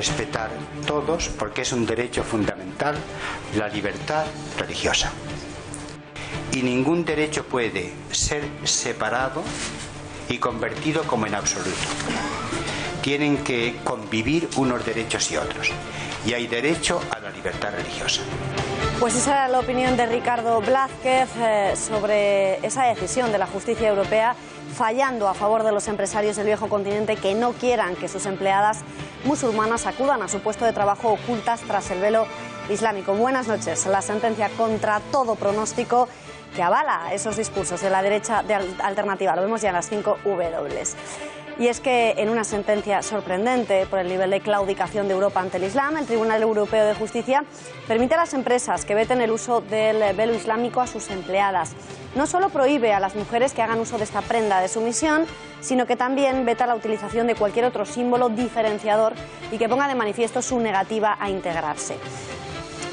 respetar todos, porque es un derecho fundamental, la libertad religiosa. Y ningún derecho puede ser separado y convertido como en absoluto. Tienen que convivir unos derechos y otros. Y hay derecho a la libertad religiosa. Pues esa era la opinión de Ricardo Blázquez sobre esa decisión de la justicia europea, fallando a favor de los empresarios del viejo continente que no quieran que sus empleadas musulmanas acudan a su puesto de trabajo ocultas tras el velo islámico. Buenas noches. La sentencia contra todo pronóstico que avala esos discursos de la derecha alternativa. Lo vemos ya en las 5 W. Y es que en una sentencia sorprendente por el nivel de claudicación de Europa ante el Islam, el Tribunal Europeo de Justicia permite a las empresas que veten el uso del velo islámico a sus empleadas. No solo prohíbe a las mujeres que hagan uso de esta prenda de sumisión, sino que también veta la utilización de cualquier otro símbolo diferenciador y que ponga de manifiesto su negativa a integrarse.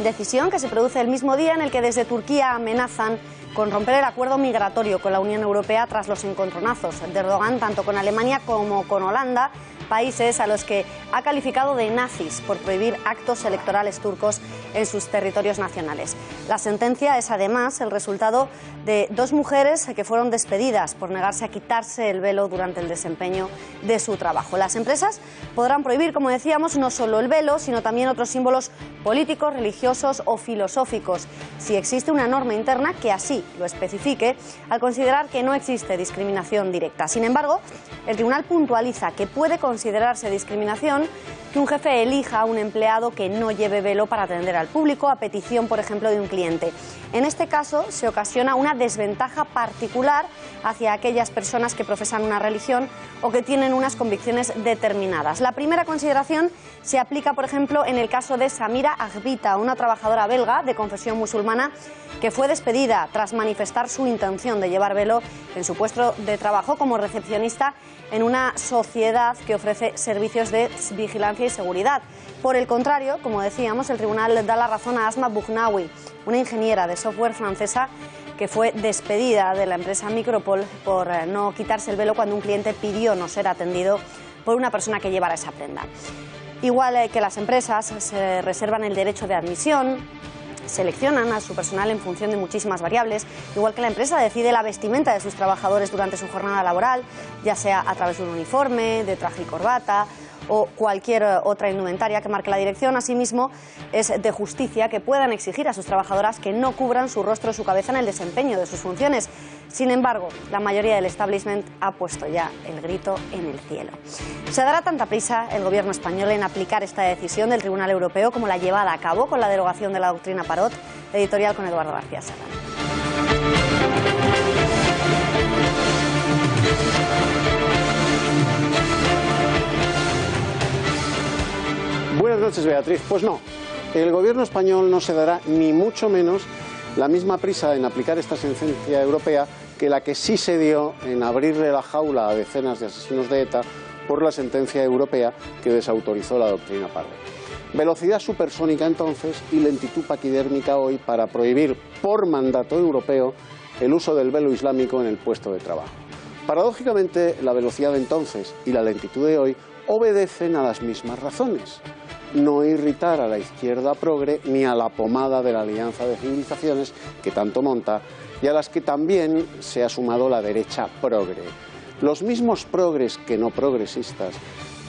Decisión que se produce el mismo día en el que desde Turquía amenazan con romper el acuerdo migratorio con la Unión Europea tras los encontronazos de Erdogan tanto con Alemania como con Holanda, países a los que ha calificado de nazis por prohibir actos electorales turcos en sus territorios nacionales. La sentencia es además el resultado de 2 mujeres que fueron despedidas por negarse a quitarse el velo durante el desempeño de su trabajo. Las empresas podrán prohibir, como decíamos, no solo el velo, sino también otros símbolos políticos, religiosos o filosóficos, si existe una norma interna que así lo especifique, al considerar que no existe discriminación directa. Sin embargo, el tribunal puntualiza que puede considerarse discriminación que un jefe elija a un empleado que no lleve velo para atender al público, a petición, por ejemplo, de un cliente. En este caso, se ocasiona una desventaja particular hacia aquellas personas que profesan una religión o que tienen unas convicciones determinadas. La primera consideración se aplica, por ejemplo, en el caso de Samira Agbita, una trabajadora belga de confesión musulmana que fue despedida tras manifestar su intención de llevar velo en su puesto de trabajo como recepcionista en una sociedad que ofrece servicios de vigilancia y seguridad. Por el contrario, como decíamos, el tribunal da la razón a Asma Bougnaoui, una ingeniera de software francesa que fue despedida de la empresa Micropol por no quitarse el velo cuando un cliente pidió no ser atendido por una persona que llevara esa prenda. Igual que las empresas se reservan el derecho de admisión, seleccionan a su personal en función de muchísimas variables, igual que la empresa decide la vestimenta de sus trabajadores durante su jornada laboral, ya sea a través de un uniforme, de traje y corbata o cualquier otra indumentaria que marque la dirección. Asimismo, es de justicia que puedan exigir a sus trabajadoras que no cubran su rostro o su cabeza en el desempeño de sus funciones. Sin embargo, la mayoría del establishment ha puesto ya el grito en el cielo. ¿Se dará tanta prisa el gobierno español en aplicar esta decisión del Tribunal Europeo como la llevada a cabo con la derogación de la doctrina Parot? Editorial con Eduardo García Serrano. Buenas noches, Beatriz. Pues no, el gobierno español no se dará ni mucho menos la misma prisa en aplicar esta sentencia europea que la que sí se dio en abrirle la jaula a decenas de asesinos de ETA por la sentencia europea que desautorizó la doctrina Parot. Velocidad supersónica entonces y lentitud paquidérmica hoy para prohibir por mandato europeo el uso del velo islámico en el puesto de trabajo. Paradójicamente, la velocidad de entonces y la lentitud de hoy obedecen a las mismas razones: no irritar a la izquierda progre ni a la pomada de la Alianza de Civilizaciones que tanto monta y a las que también se ha sumado la derecha progre. Los mismos progres que no progresistas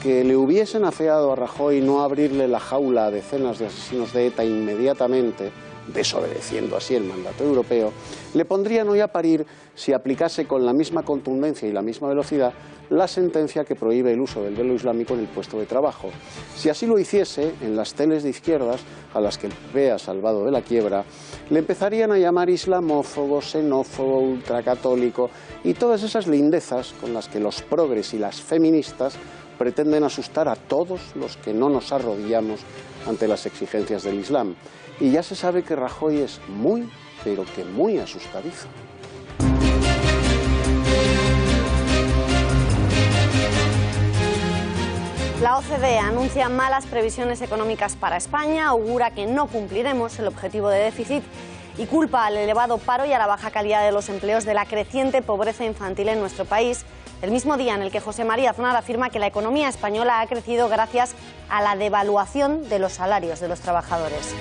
que le hubiesen afeado a Rajoy no abrirle la jaula a decenas de asesinos de ETA inmediatamente, desobedeciendo así el mandato europeo, le pondrían hoy a parir si aplicase con la misma contundencia y la misma velocidad la sentencia que prohíbe el uso del velo islámico en el puesto de trabajo. Si así lo hiciese, en las teles de izquierdas, a las que el PP ha salvado de la quiebra, le empezarían a llamar islamófobo, xenófobo, ultracatólico y todas esas lindezas con las que los progres y las feministas pretenden asustar a todos los que no nos arrodillamos ante las exigencias del Islam. Y ya se sabe que Rajoy es muy, pero que muy asustadizo. La OCDE anuncia malas previsiones económicas para España, augura que no cumpliremos el objetivo de déficit y culpa al elevado paro y a la baja calidad de los empleos de la creciente pobreza infantil en nuestro país, el mismo día en el que José María Aznar afirma que la economía española ha crecido gracias a la devaluación de los salarios de los trabajadores.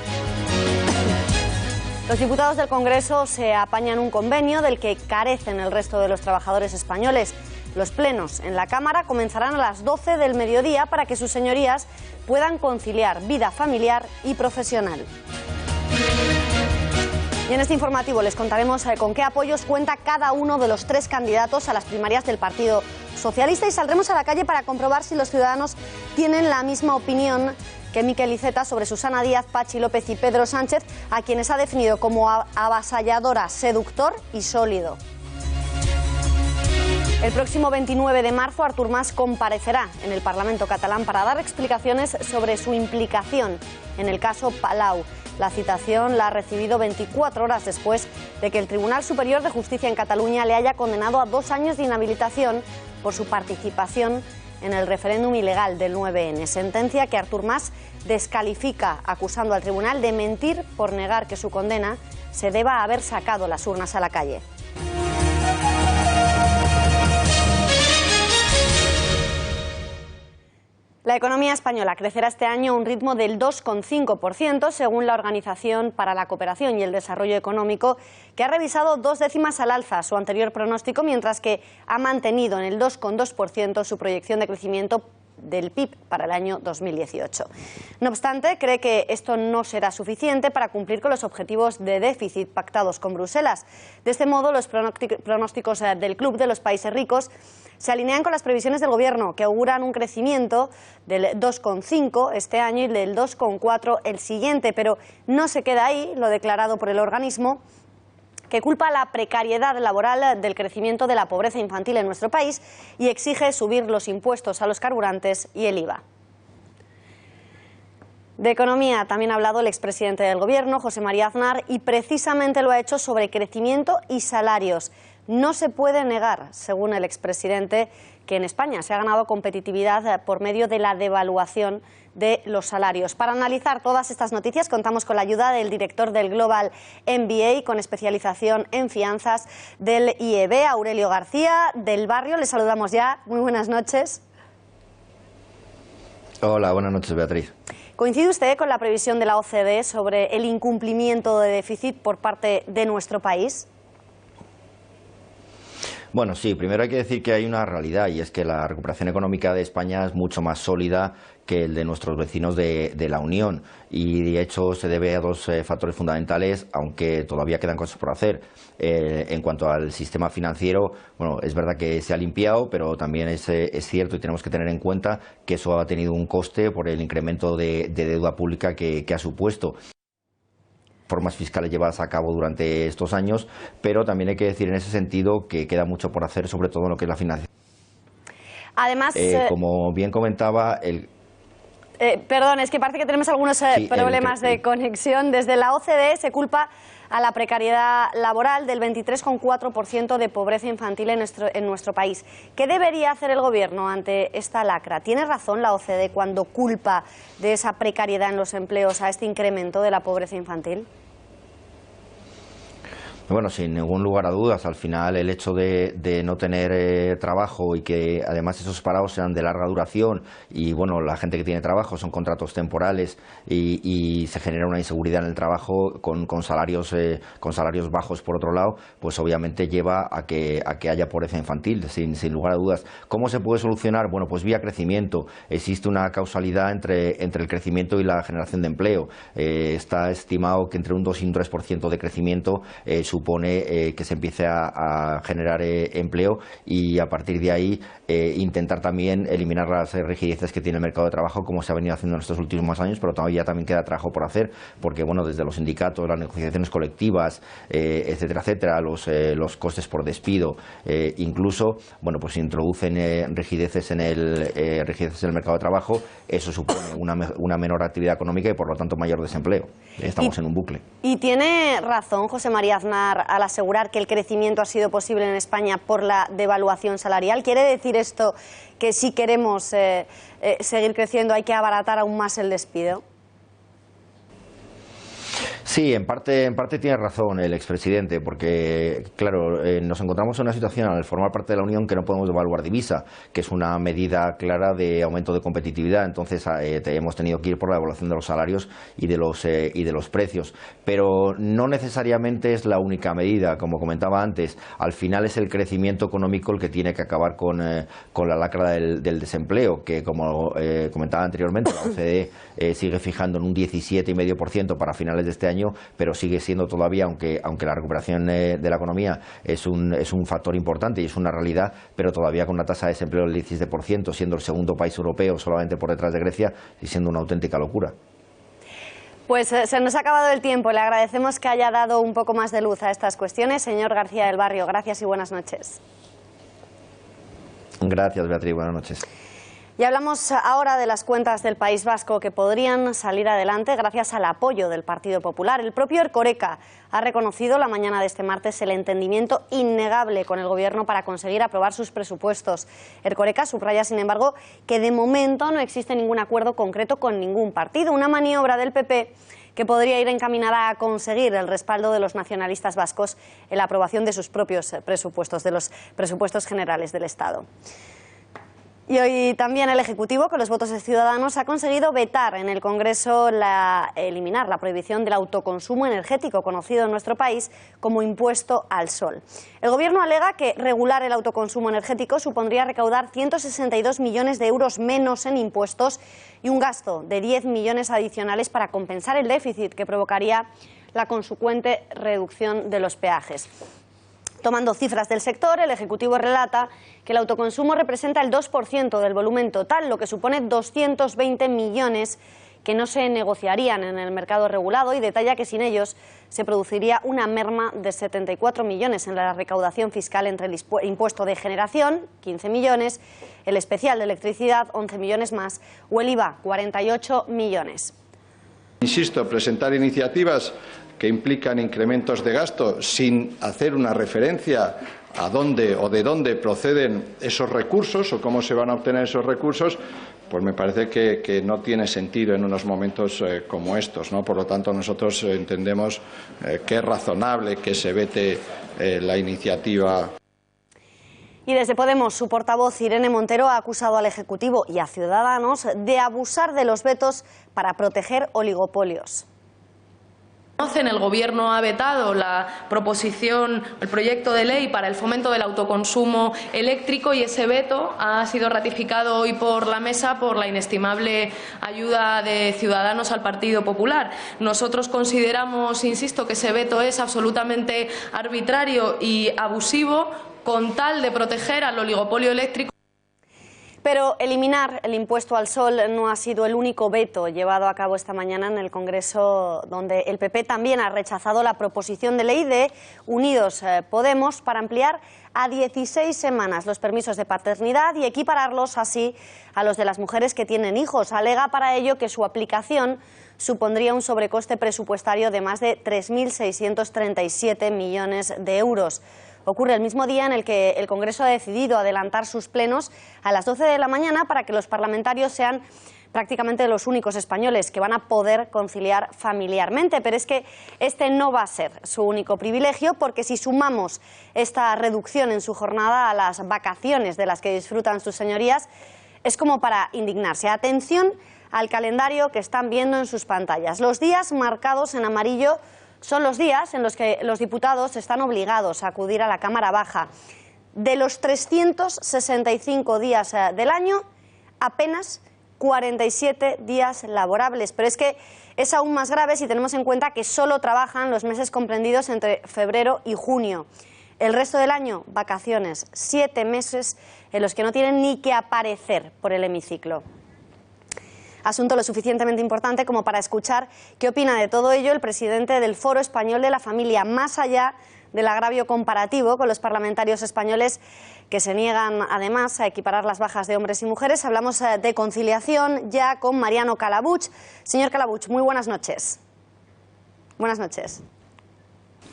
Los diputados del Congreso se apañan un convenio del que carecen el resto de los trabajadores españoles. Los plenos en la Cámara comenzarán a las 12 del mediodía para que sus señorías puedan conciliar vida familiar y profesional. Y en este informativo les contaremos con qué apoyos cuenta cada uno de los 3 candidatos a las primarias del Partido Socialista y saldremos a la calle para comprobar si los ciudadanos tienen la misma opinión que Miquel Iceta sobre Susana Díaz, Patxi López y Pedro Sánchez, a quienes ha definido como avasalladora, seductor y sólido. El próximo 29 de marzo, Artur Mas comparecerá en el Parlamento catalán para dar explicaciones sobre su implicación en el caso Palau. La citación la ha recibido 24 horas después de que el Tribunal Superior de Justicia en Cataluña le haya condenado a 2 años de inhabilitación por su participación en el referéndum ilegal del 9N. Sentencia que Artur Mas descalifica, acusando al tribunal de mentir por negar que su condena se deba haber sacado las urnas a la calle. La economía española crecerá este año a un ritmo del 2,5%, según la Organización para la Cooperación y el Desarrollo Económico, que ha revisado 2 décimas al alza su anterior pronóstico, mientras que ha mantenido en el 2,2% su proyección de crecimiento del PIB para el año 2018. No obstante, cree que esto no será suficiente para cumplir con los objetivos de déficit pactados con Bruselas. De este modo, los pronósticos del Club de los Países Ricos se alinean con las previsiones del Gobierno, que auguran un crecimiento del 2,5 este año y del 2,4 el siguiente, pero no se queda ahí, lo declarado por el organismo, que culpa la precariedad laboral del crecimiento de la pobreza infantil en nuestro país y exige subir los impuestos a los carburantes y el IVA. De economía también ha hablado el expresidente del Gobierno, José María Aznar, y precisamente lo ha hecho sobre crecimiento y salarios. No se puede negar, según el expresidente, que en España se ha ganado competitividad por medio de la devaluación de los salarios. Para analizar todas estas noticias contamos con la ayuda del director del Global MBA con especialización en finanzas del IEB, Aurelio García del Barrio. Le saludamos ya. Muy buenas noches. Hola, buenas noches, Beatriz. ¿Coincide usted con la previsión de la OCDE sobre el incumplimiento de déficit por parte de nuestro país? Bueno, sí, primero hay que decir que hay una realidad y es que la recuperación económica de España es mucho más sólida que el de nuestros vecinos de la Unión y de hecho se debe a 2 factores fundamentales, aunque todavía quedan cosas por hacer. En cuanto al sistema financiero, bueno, es verdad que se ha limpiado, pero también es cierto y tenemos que tener en cuenta que eso ha tenido un coste por el incremento de deuda pública que ha supuesto. Reformas fiscales llevadas a cabo durante estos años, pero también hay que decir en ese sentido que queda mucho por hacer, sobre todo en lo que es la financiación. Además, como bien comentaba, perdón, es que parece que tenemos algunos problemas de conexión. Desde la OCDE se culpa a la precariedad laboral del 23,4% de pobreza infantil en nuestro país. ¿Qué debería hacer el Gobierno ante esta lacra? ¿Tiene razón la OCDE cuando culpa de esa precariedad en los empleos a este incremento de la pobreza infantil? Bueno, sin ningún lugar a dudas, al final el hecho de no tener trabajo y que además esos parados sean de larga duración y bueno, la gente que tiene trabajo son contratos temporales y se genera una inseguridad en el trabajo con salarios bajos por otro lado, pues obviamente lleva a que haya pobreza infantil, sin lugar a dudas. ¿Cómo se puede solucionar? Bueno, pues vía crecimiento. Existe una causalidad entre el crecimiento y la generación de empleo. Está estimado que entre un 2 y un 3% de crecimiento supone que se empiece a generar empleo y a partir de ahí intentar también eliminar las rigideces que tiene el mercado de trabajo, como se ha venido haciendo en estos últimos años, pero todavía también queda trabajo por hacer, porque bueno, desde los sindicatos, las negociaciones colectivas, etcétera, etcétera, los costes por despido, incluso, bueno, pues introducen rigideces en el mercado de trabajo, eso supone una menor actividad económica y por lo tanto mayor desempleo. Estamos en un bucle. Y tiene razón José María Aznar al asegurar que el crecimiento ha sido posible en España por la devaluación salarial. ¿Quiere decir esto que si queremos seguir creciendo hay que abaratar aún más el despido? Sí, en parte tiene razón el expresidente, porque, claro, nos encontramos en una situación al formar parte de la Unión que no podemos devaluar divisa, que es una medida clara de aumento de competitividad. Entonces, hemos tenido que ir por la evaluación de los salarios y de los precios. Pero no necesariamente es la única medida. Como comentaba antes, al final es el crecimiento económico el que tiene que acabar con la lacra del desempleo, que, como comentaba anteriormente, la OCDE sigue fijando en un 17,5% para finales de este año, pero sigue siendo todavía, aunque la recuperación de la economía es un factor importante y es una realidad, pero todavía con una tasa de desempleo del 17%, siendo el segundo país europeo solamente por detrás de Grecia y siendo una auténtica locura. Pues se nos ha acabado el tiempo. Le agradecemos que haya dado un poco más de luz a estas cuestiones. Señor García del Barrio, gracias y buenas noches. Gracias, Beatriz. Buenas noches. Y hablamos ahora de las cuentas del País Vasco que podrían salir adelante gracias al apoyo del Partido Popular. El propio Erkoreka ha reconocido la mañana de este martes el entendimiento innegable con el Gobierno para conseguir aprobar sus presupuestos. Erkoreka subraya, sin embargo, que de momento no existe ningún acuerdo concreto con ningún partido, una maniobra del PP que podría ir encaminada a conseguir el respaldo de los nacionalistas vascos en la aprobación de sus propios presupuestos, de los presupuestos generales del Estado. Y hoy también el Ejecutivo, con los votos de Ciudadanos, ha conseguido vetar en el Congreso eliminar la prohibición del autoconsumo energético, conocido en nuestro país como impuesto al sol. El Gobierno alega que regular el autoconsumo energético supondría recaudar 162 millones de euros menos en impuestos y un gasto de 10 millones adicionales para compensar el déficit que provocaría la consecuente reducción de los peajes. Tomando cifras del sector, el Ejecutivo relata que el autoconsumo representa el 2% del volumen total, lo que supone 220 millones que no se negociarían en el mercado regulado, y detalla que sin ellos se produciría una merma de 74 millones en la recaudación fiscal entre el impuesto de generación, 15 millones, el especial de electricidad, 11 millones más, o el IVA, 48 millones. Insisto, presentar iniciativas que implican incrementos de gasto sin hacer una referencia a dónde o de dónde proceden esos recursos o cómo se van a obtener esos recursos, pues me parece que no tiene sentido en unos momentos como estos, ¿no? Por lo tanto, nosotros entendemos que es razonable que se vete la iniciativa. Y desde Podemos, su portavoz Irene Montero ha acusado al Ejecutivo y a Ciudadanos de abusar de los vetos para proteger oligopolios. El Gobierno ha vetado el proyecto de ley para el fomento del autoconsumo eléctrico, y ese veto ha sido ratificado hoy por la mesa por la inestimable ayuda de Ciudadanos al Partido Popular. Nosotros consideramos, insisto, que ese veto es absolutamente arbitrario y abusivo con tal de proteger al oligopolio eléctrico. Pero eliminar el impuesto al sol no ha sido el único veto llevado a cabo esta mañana en el Congreso, donde el PP también ha rechazado la proposición de ley de Unidos Podemos para ampliar a 16 semanas los permisos de paternidad y equipararlos así a los de las mujeres que tienen hijos. Alega para ello que su aplicación supondría un sobrecoste presupuestario de más de 3.637 millones de euros. Ocurre el mismo día en el que el Congreso ha decidido adelantar sus plenos a las 12 de la mañana para que los parlamentarios sean prácticamente los únicos españoles que van a poder conciliar familiarmente. Pero es que este no va a ser su único privilegio, porque si sumamos esta reducción en su jornada a las vacaciones de las que disfrutan sus señorías, es como para indignarse. Atención al calendario que están viendo en sus pantallas. Los días marcados en amarillo son los días en los que los diputados están obligados a acudir a la Cámara Baja. De los 365 días del año, apenas 47 días laborables. Pero es que es aún más grave si tenemos en cuenta que solo trabajan los meses comprendidos entre febrero y junio. El resto del año, vacaciones, 7 meses en los que no tienen ni que aparecer por el hemiciclo. Asunto lo suficientemente importante como para escuchar qué opina de todo ello el presidente del Foro Español de la Familia, más allá del agravio comparativo con los parlamentarios españoles que se niegan además a equiparar las bajas de hombres y mujeres. Hablamos de conciliación ya con Mariano Calabuch. Señor Calabuch, muy buenas noches. Buenas noches.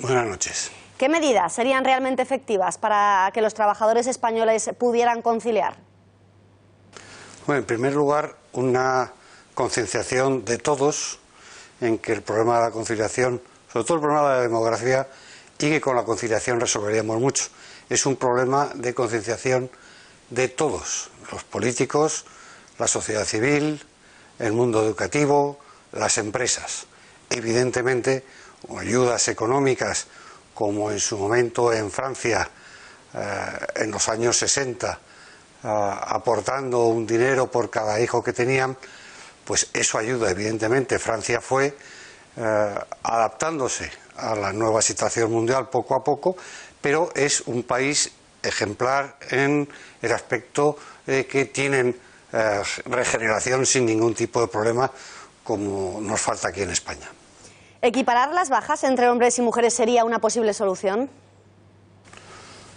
Buenas noches. ¿Qué medidas serían realmente efectivas para que los trabajadores españoles pudieran conciliar? Bueno, en primer lugar, una concienciación de todos en que el problema de la conciliación sobre todo el problema de la demografía, y que con la conciliación resolveríamos mucho. Es un problema de concienciación de todos, los políticos, la sociedad civil, el mundo educativo, las empresas. Evidentemente, ayudas económicas, como en su momento en Francia, en los años 60, aportando un dinero por cada hijo que tenían, pues eso ayuda, evidentemente. Francia fue adaptándose a la nueva situación mundial poco a poco, pero es un país ejemplar en el aspecto de que tienen regeneración sin ningún tipo de problema, como nos falta aquí en España. ¿Equiparar las bajas entre hombres y mujeres sería una posible solución?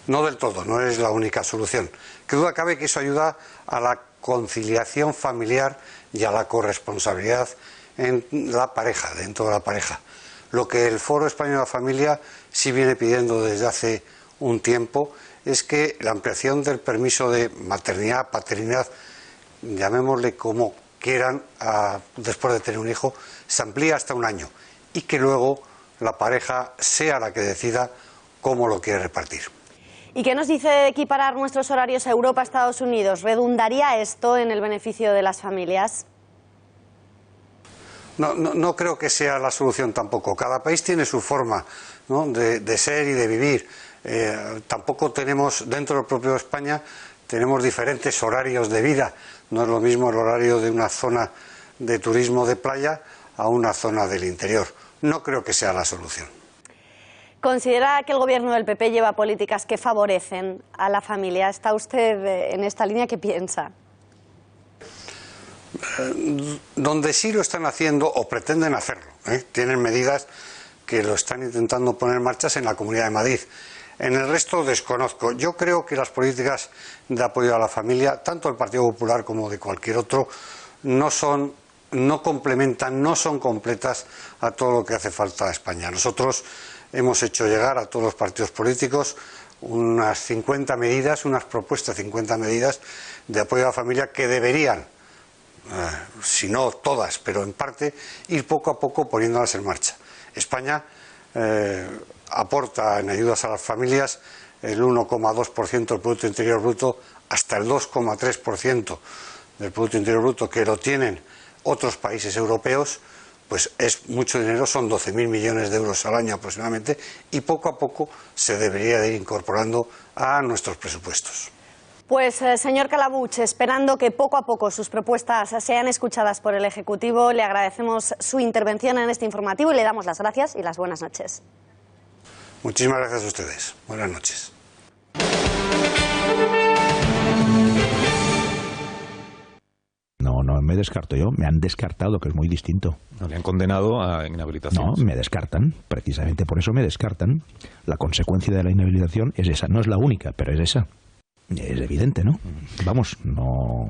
No del todo, no es la única solución. Qué duda cabe que eso ayuda a la conciliación familiar y a la corresponsabilidad en la pareja, dentro de la pareja. Lo que el Foro Español de la Familia sí viene pidiendo desde hace un tiempo es que la ampliación del permiso de maternidad, paternidad, llamémosle como quieran, después de tener un hijo, se amplíe hasta un año y que luego la pareja sea la que decida cómo lo quiere repartir. ¿Y qué nos dice equiparar nuestros horarios a Europa, Estados Unidos? ¿Redundaría esto en el beneficio de las familias? No creo que sea la solución tampoco. Cada país tiene su forma, ¿no?, de ser y de vivir. Tampoco tenemos, dentro del propio España, tenemos diferentes horarios de vida. No es lo mismo el horario de una zona de turismo de playa a una zona del interior. No creo que sea la solución. ¿Considera que el gobierno del PP lleva políticas que favorecen a la familia? ¿Está usted en esta línea? ¿Qué piensa? Donde sí lo están haciendo o pretenden hacerlo, tienen medidas que lo están intentando poner en marcha en la Comunidad de Madrid. En el resto desconozco. Yo creo que las políticas de apoyo a la familia, tanto del Partido Popular como de cualquier otro, no complementan, no son completas a todo lo que hace falta a España. Nosotros hemos hecho llegar a todos los partidos políticos unas 50 medidas, unas propuestas de 50 medidas de apoyo a la familia que deberían, si no todas, pero en parte, ir poco a poco poniéndolas en marcha. España aporta en ayudas a las familias el 1,2% del Producto Interior Bruto hasta el 2,3% del Producto Interior Bruto, que lo tienen otros países europeos. Pues es mucho dinero, son 12.000 millones de euros al año aproximadamente, y poco a poco se debería de ir incorporando a nuestros presupuestos. Pues señor Calabuch, esperando que poco a poco sus propuestas sean escuchadas por el Ejecutivo, le agradecemos su intervención en este informativo y le damos las gracias y las buenas noches. Muchísimas gracias a ustedes. Buenas noches. No me descarto yo, me han descartado, que es muy distinto. No, le han condenado a inhabilitación. No, me descartan, precisamente por eso me descartan. La consecuencia de la inhabilitación es esa, no es la única, pero es esa. Es evidente, ¿no? Vamos, no,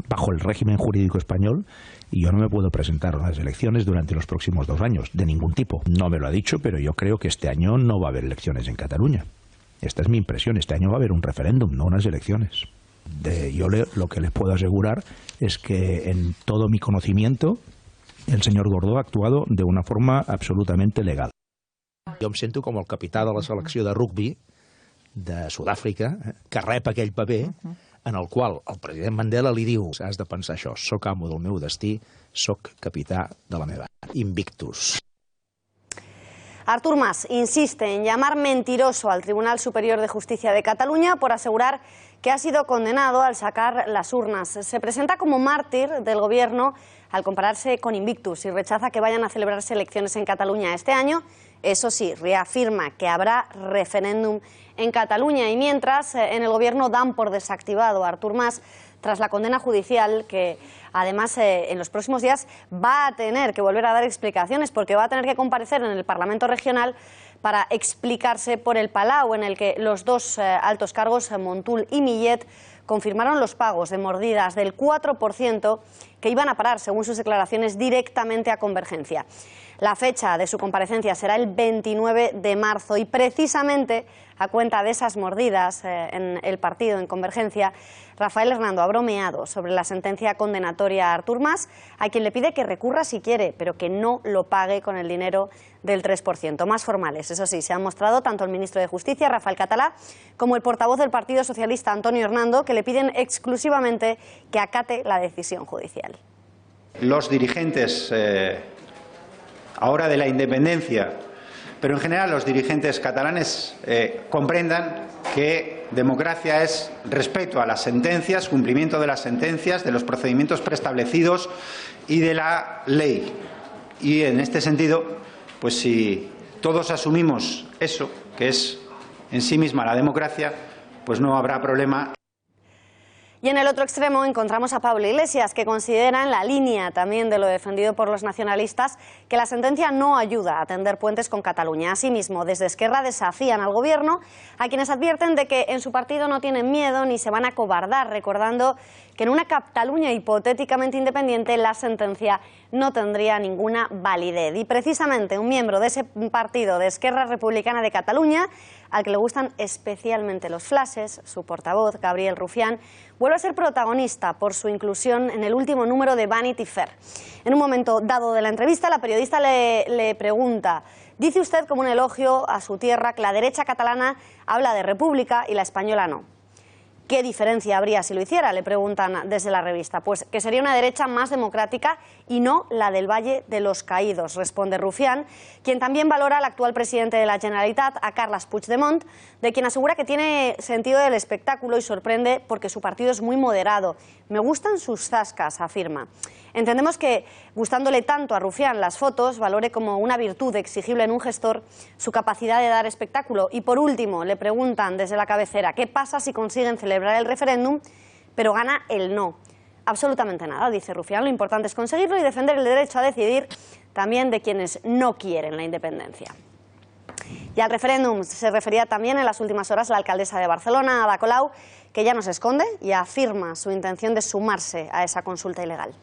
bajo el régimen jurídico español, y yo no me puedo presentar a las elecciones durante los próximos 2 años, de ningún tipo. No me lo ha dicho, pero yo creo que este año no va a haber elecciones en Cataluña. Esta es mi impresión, este año va a haber un referéndum, no unas elecciones. Lo que les puedo asegurar es que en todo mi conocimiento el señor Gordó ha actuado de una forma absolutamente legal. Jo em sento com el capità de la selecció de rugbi de Sud-àfrica, que rep aquell paper en el qual el president Mandela li diu: has de pensar això, soc amo del meu destí, soc capità de la meva Invictus. Artur Mas insiste en llamar mentiroso al Tribunal Superior de Justicia de Cataluña por asegurar que ha sido condenado al sacar las urnas. Se presenta como mártir del gobierno al compararse con Invictus y rechaza que vayan a celebrarse elecciones en Cataluña este año. Eso sí, reafirma que habrá referéndum en Cataluña, y mientras en el gobierno dan por desactivado a Artur Mas tras la condena judicial, que además en los próximos días va a tener que volver a dar explicaciones, porque va a tener que comparecer en el Parlamento Regional para explicarse por el Palau, en el que los dos altos cargos, Montul y Millet, confirmaron los pagos de mordidas del 4% que iban a parar, según sus declaraciones, directamente a Convergencia. La fecha de su comparecencia será el 29 de marzo y precisamente a cuenta de esas mordidas en el partido, en Convergencia, Rafael Hernando ha bromeado sobre la sentencia condenatoria a Artur Mas, a quien le pide que recurra si quiere, pero que no lo pague con el dinero del 3%. Más formales, eso sí, se han mostrado tanto el ministro de Justicia, Rafael Català, como el portavoz del Partido Socialista, Antonio Hernando, que le piden exclusivamente que acate la decisión judicial. Los dirigentes ahora de la independencia, pero en general los dirigentes catalanes comprendan que democracia es respeto a las sentencias, cumplimiento de las sentencias, de los procedimientos preestablecidos y de la ley. Y en este sentido, pues si todos asumimos eso, que es en sí misma la democracia, pues no habrá problema. Y en el otro extremo encontramos a Pablo Iglesias, que considera, en la línea también de lo defendido por los nacionalistas, que la sentencia no ayuda a tender puentes con Cataluña. Asimismo, desde Esquerra desafían al gobierno, a quienes advierten de que en su partido no tienen miedo ni se van a acobardar, recordando que en una Cataluña hipotéticamente independiente la sentencia no tendría ninguna validez. Y precisamente un miembro de ese partido, de Esquerra Republicana de Cataluña, al que le gustan especialmente los flashes, su portavoz, Gabriel Rufián, vuelve a ser protagonista por su inclusión en el último número de Vanity Fair. En un momento dado de la entrevista, la periodista le pregunta: dice usted como un elogio a su tierra que la derecha catalana habla de república y la española no. ¿Qué diferencia habría si lo hiciera?, le preguntan desde la revista. Pues que sería una derecha más democrática y no la del Valle de los Caídos, responde Rufián, quien también valora al actual presidente de la Generalitat, a Carles Puigdemont, de quien asegura que tiene sentido del espectáculo y sorprende porque su partido es muy moderado. Me gustan sus zascas, afirma. Entendemos que, gustándole tanto a Rufián las fotos, valore como una virtud exigible en un gestor su capacidad de dar espectáculo. Y por último, le preguntan desde la cabecera: ¿qué pasa si consiguen celebrar el referéndum, pero gana el no? Absolutamente nada, dice Rufián. Lo importante es conseguirlo y defender el derecho a decidir también de quienes no quieren la independencia. Y al referéndum se refería también en las últimas horas la alcaldesa de Barcelona, Ada Colau, que ya no se esconde y afirma su intención de sumarse a esa consulta ilegal.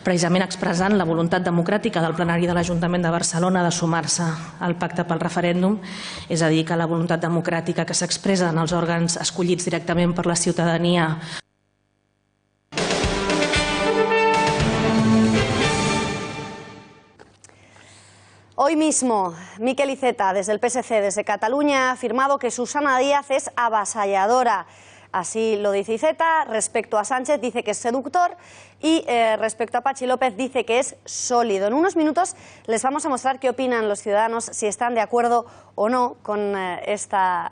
Precisament expressant la voluntat democràtica del plenari de l'Ajuntament de Barcelona de sumar-se al pacte pel referèndum, és a dir, que la voluntat democràtica que s'expressa en els òrgans escollits directament per la ciutadania. Hoy mismo, Miquel Iceta, desde el PSC, desde Cataluña, ha afirmado que Susana Díaz es avasalladora. Así lo dice Iceta. Respecto a Sánchez dice que es seductor y respecto a Patxi López dice que es sólido. En unos minutos les vamos a mostrar qué opinan los ciudadanos, si están de acuerdo o no con estas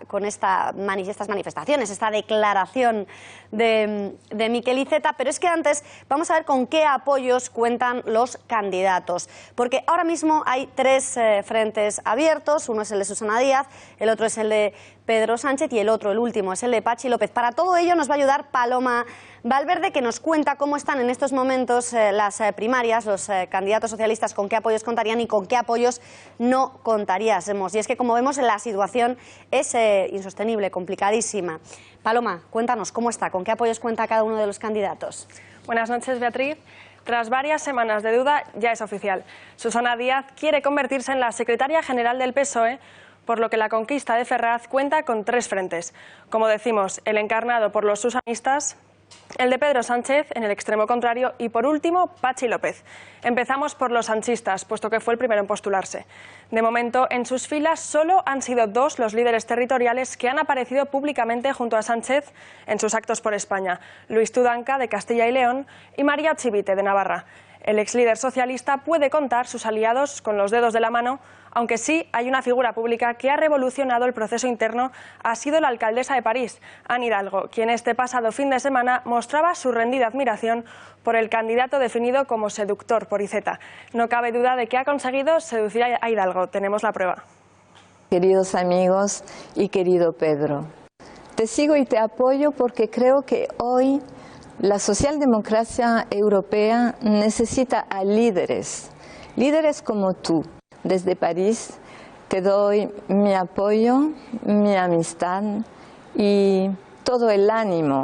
manifestaciones, esta declaración de Miquel Iceta. Pero es que antes vamos a ver con qué apoyos cuentan los candidatos, porque ahora mismo hay tres frentes abiertos. Uno es el de Susana Díaz, el otro es el de Pedro Sánchez y el otro, el último, es el de Patxi López. Para todo ello nos va a ayudar Paloma Valverde, que nos cuenta cómo están en estos momentos las primarias, los candidatos socialistas, con qué apoyos contarían y con qué apoyos no contaríamos. Y es que, como vemos, la situación es insostenible, complicadísima. Paloma, cuéntanos cómo está, con qué apoyos cuenta cada uno de los candidatos. Buenas noches, Beatriz. Tras varias semanas de duda, ya es oficial. Susana Díaz quiere convertirse en la secretaria general del PSOE, por lo que la conquista de Ferraz cuenta con tres frentes. Como decimos, el encarnado por los susanistas, el de Pedro Sánchez en el extremo contrario y, por último, Patxi López. Empezamos por los sanchistas, puesto que fue el primero en postularse. De momento, en sus filas solo han sido dos los líderes territoriales que han aparecido públicamente junto a Sánchez en sus actos por España: Luis Tudanca, de Castilla y León, y María Chivite, de Navarra. El exlíder socialista puede contar sus aliados con los dedos de la mano, aunque sí hay una figura pública que ha revolucionado el proceso interno. Ha sido la alcaldesa de París, Anne Hidalgo, quien este pasado fin de semana mostraba su rendida admiración por el candidato definido como seductor por Iceta. No cabe duda de que ha conseguido seducir a Hidalgo. Tenemos la prueba. Queridos amigos y querido Pedro, te sigo y te apoyo porque creo que hoy la socialdemocracia europea necesita a líderes como tú. Desde París te doy mi apoyo, mi amistad y todo el ánimo.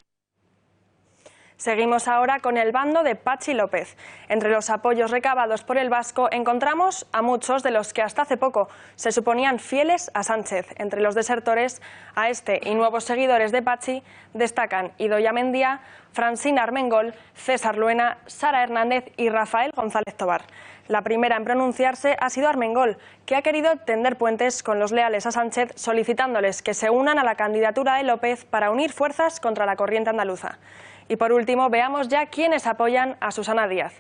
Seguimos ahora con el bando de Patxi López. Entre los apoyos recabados por el vasco encontramos a muchos de los que hasta hace poco se suponían fieles a Sánchez. Entre los desertores, a este y nuevos seguidores de Patxi destacan Idoia Mendia, Francina Armengol, César Luena, Sara Hernández y Rafael González Tobar. La primera en pronunciarse ha sido Armengol, que ha querido tender puentes con los leales a Sánchez, solicitándoles que se unan a la candidatura de López para unir fuerzas contra la corriente andaluza. Y por último, veamos ya quiénes apoyan a Susana Díaz.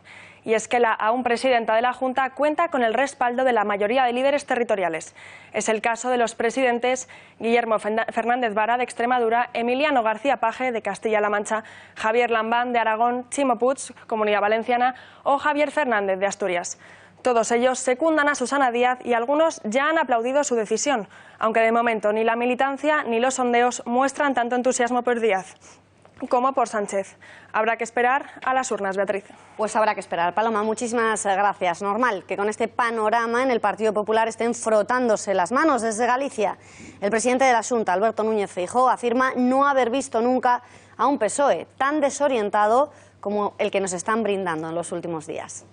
Y es que la aún presidenta de la Junta cuenta con el respaldo de la mayoría de líderes territoriales. Es el caso de los presidentes Guillermo Fernández Vara de Extremadura, Emiliano García Paje de Castilla-La Mancha, Javier Lambán de Aragón, Chimo Puig, Comunidad Valenciana o Javier Fernández de Asturias. Todos ellos secundan a Susana Díaz y algunos ya han aplaudido su decisión, aunque de momento ni la militancia ni los sondeos muestran tanto entusiasmo por Díaz como por Sánchez. Habrá que esperar a las urnas, Beatriz. Pues habrá que esperar. Paloma, muchísimas gracias. Normal que con este panorama en el Partido Popular estén frotándose las manos. Desde Galicia, el presidente de la Xunta, Alberto Núñez Feijóo, afirma no haber visto nunca a un PSOE tan desorientado como el que nos están brindando en los últimos días.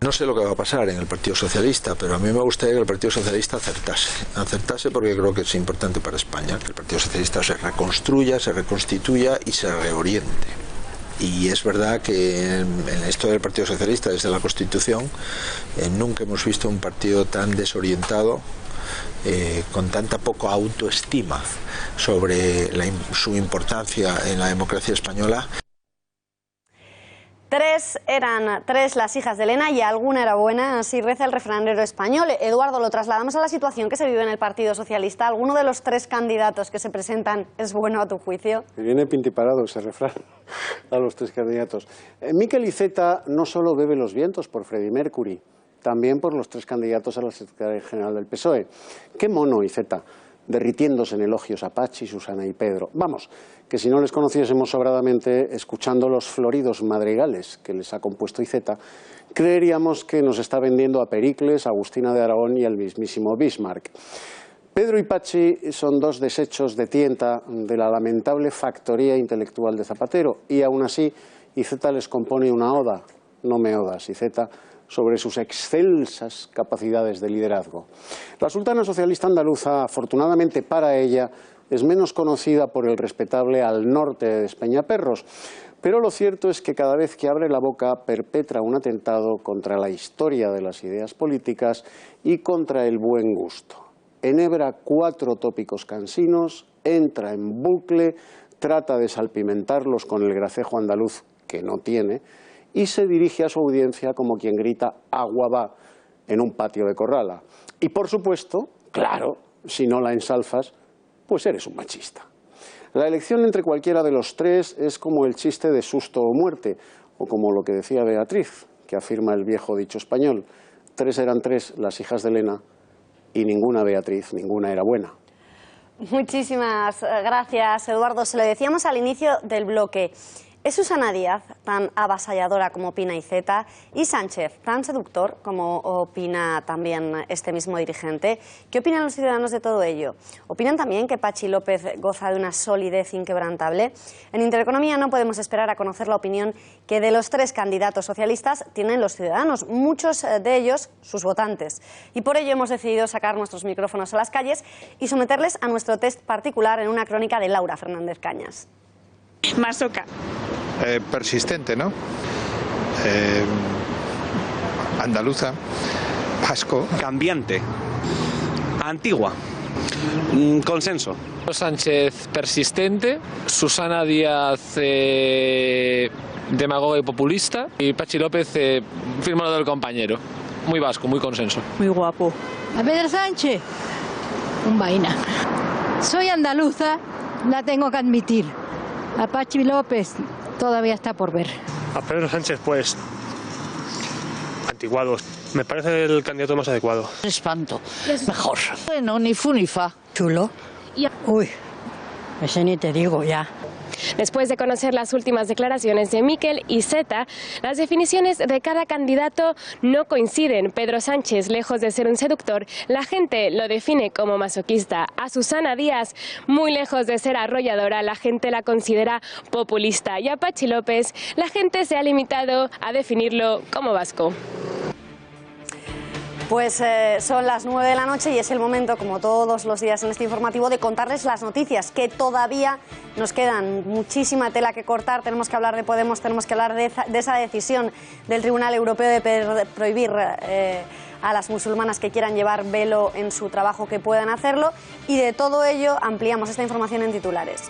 No sé lo que va a pasar en el Partido Socialista, pero a mí me gustaría que el Partido Socialista acertase porque creo que es importante para España que el Partido Socialista se reconstruya, se reconstituya y se reoriente. Y es verdad que en esto del Partido Socialista, desde la Constitución, nunca hemos visto un partido tan desorientado, con tanta poca autoestima sobre su importancia en la democracia española. Eran tres las hijas de Elena y alguna era buena, así reza el refranero español. Eduardo, lo trasladamos a la situación que se vive en el Partido Socialista. ¿Alguno de los tres candidatos que se presentan es bueno a tu juicio? Me viene pintiparado ese refrán a los tres candidatos. Miquel Iceta no solo bebe los vientos por Freddie Mercury, también por los tres candidatos a la Secretaría General del PSOE. ¡Qué mono Iceta! Derritiéndose en elogios a Patxi, Susana y Pedro. Vamos, que si no les conociésemos sobradamente, escuchando los floridos madrigales que les ha compuesto Iceta, creeríamos que nos está vendiendo a Pericles, a Agustina de Aragón y al mismísimo Bismarck. Pedro y Patxi son dos desechos de tienta de la lamentable factoría intelectual de Zapatero, y aún así Iceta les compone una oda, no me odas, Iceta, sobre sus excelsas capacidades de liderazgo. La sultana socialista andaluza, afortunadamente para ella, es menos conocida por el respetable Al Norte de Despeñaperros, pero lo cierto es que cada vez que abre la boca perpetra un atentado contra la historia de las ideas políticas y contra el buen gusto. Enhebra 4 tópicos cansinos, entra en bucle, trata de salpimentarlos con el gracejo andaluz que no tiene, y se dirige a su audiencia como quien grita «agua va» en un patio de Corrala. Y por supuesto, claro, si no la ensalzas, pues eres un machista. La elección entre cualquiera de los tres es como el chiste de susto o muerte, o como lo que decía Beatriz, que afirma el viejo dicho español: 3 eran 3 las hijas de Elena y ninguna Beatriz, ninguna era buena. Muchísimas gracias, Eduardo. Se lo decíamos al inicio del bloque. ¿Es Susana Díaz tan avasalladora como opina Iceta y Sánchez tan seductor como opina también este mismo dirigente? ¿Qué opinan los ciudadanos de todo ello? ¿Opinan también que Patxi López goza de una solidez inquebrantable? En Intereconomía no podemos esperar a conocer la opinión que de los 3 candidatos socialistas tienen los ciudadanos, muchos de ellos sus votantes. Y por ello hemos decidido sacar nuestros micrófonos a las calles y someterles a nuestro test particular en una crónica de Laura Fernández Cañas. Masoca. Persistente, ¿no? Andaluza, vasco. Cambiante. Antigua. Consenso. Sánchez persistente, Susana Díaz demagoga y populista, y Patxi López firmado del compañero. Muy vasco, muy consenso. Muy guapo. A Pedro Sánchez, un vaina. Soy andaluza, la tengo que admitir. A Patxi López todavía está por ver. A Pedro Sánchez, pues, antiguado. Me parece el candidato más adecuado. Espanto, mejor. Bueno, ni fu ni fa. Chulo. Uy, ese ni te digo ya. Después de conocer las últimas declaraciones de Miquel Iceta, las definiciones de cada candidato no coinciden. Pedro Sánchez, lejos de ser un seductor, la gente lo define como masoquista. A Susana Díaz, muy lejos de ser arrolladora, la gente la considera populista. Y a Patxi López, la gente se ha limitado a definirlo como vasco. Pues son las 9 de la noche y es el momento, como todos los días en este informativo, de contarles las noticias, que todavía nos quedan muchísima tela que cortar. Tenemos que hablar de Podemos, tenemos que hablar de esa decisión del Tribunal Europeo de prohibir a las musulmanas que quieran llevar velo en su trabajo que puedan hacerlo, y de todo ello ampliamos esta información en titulares.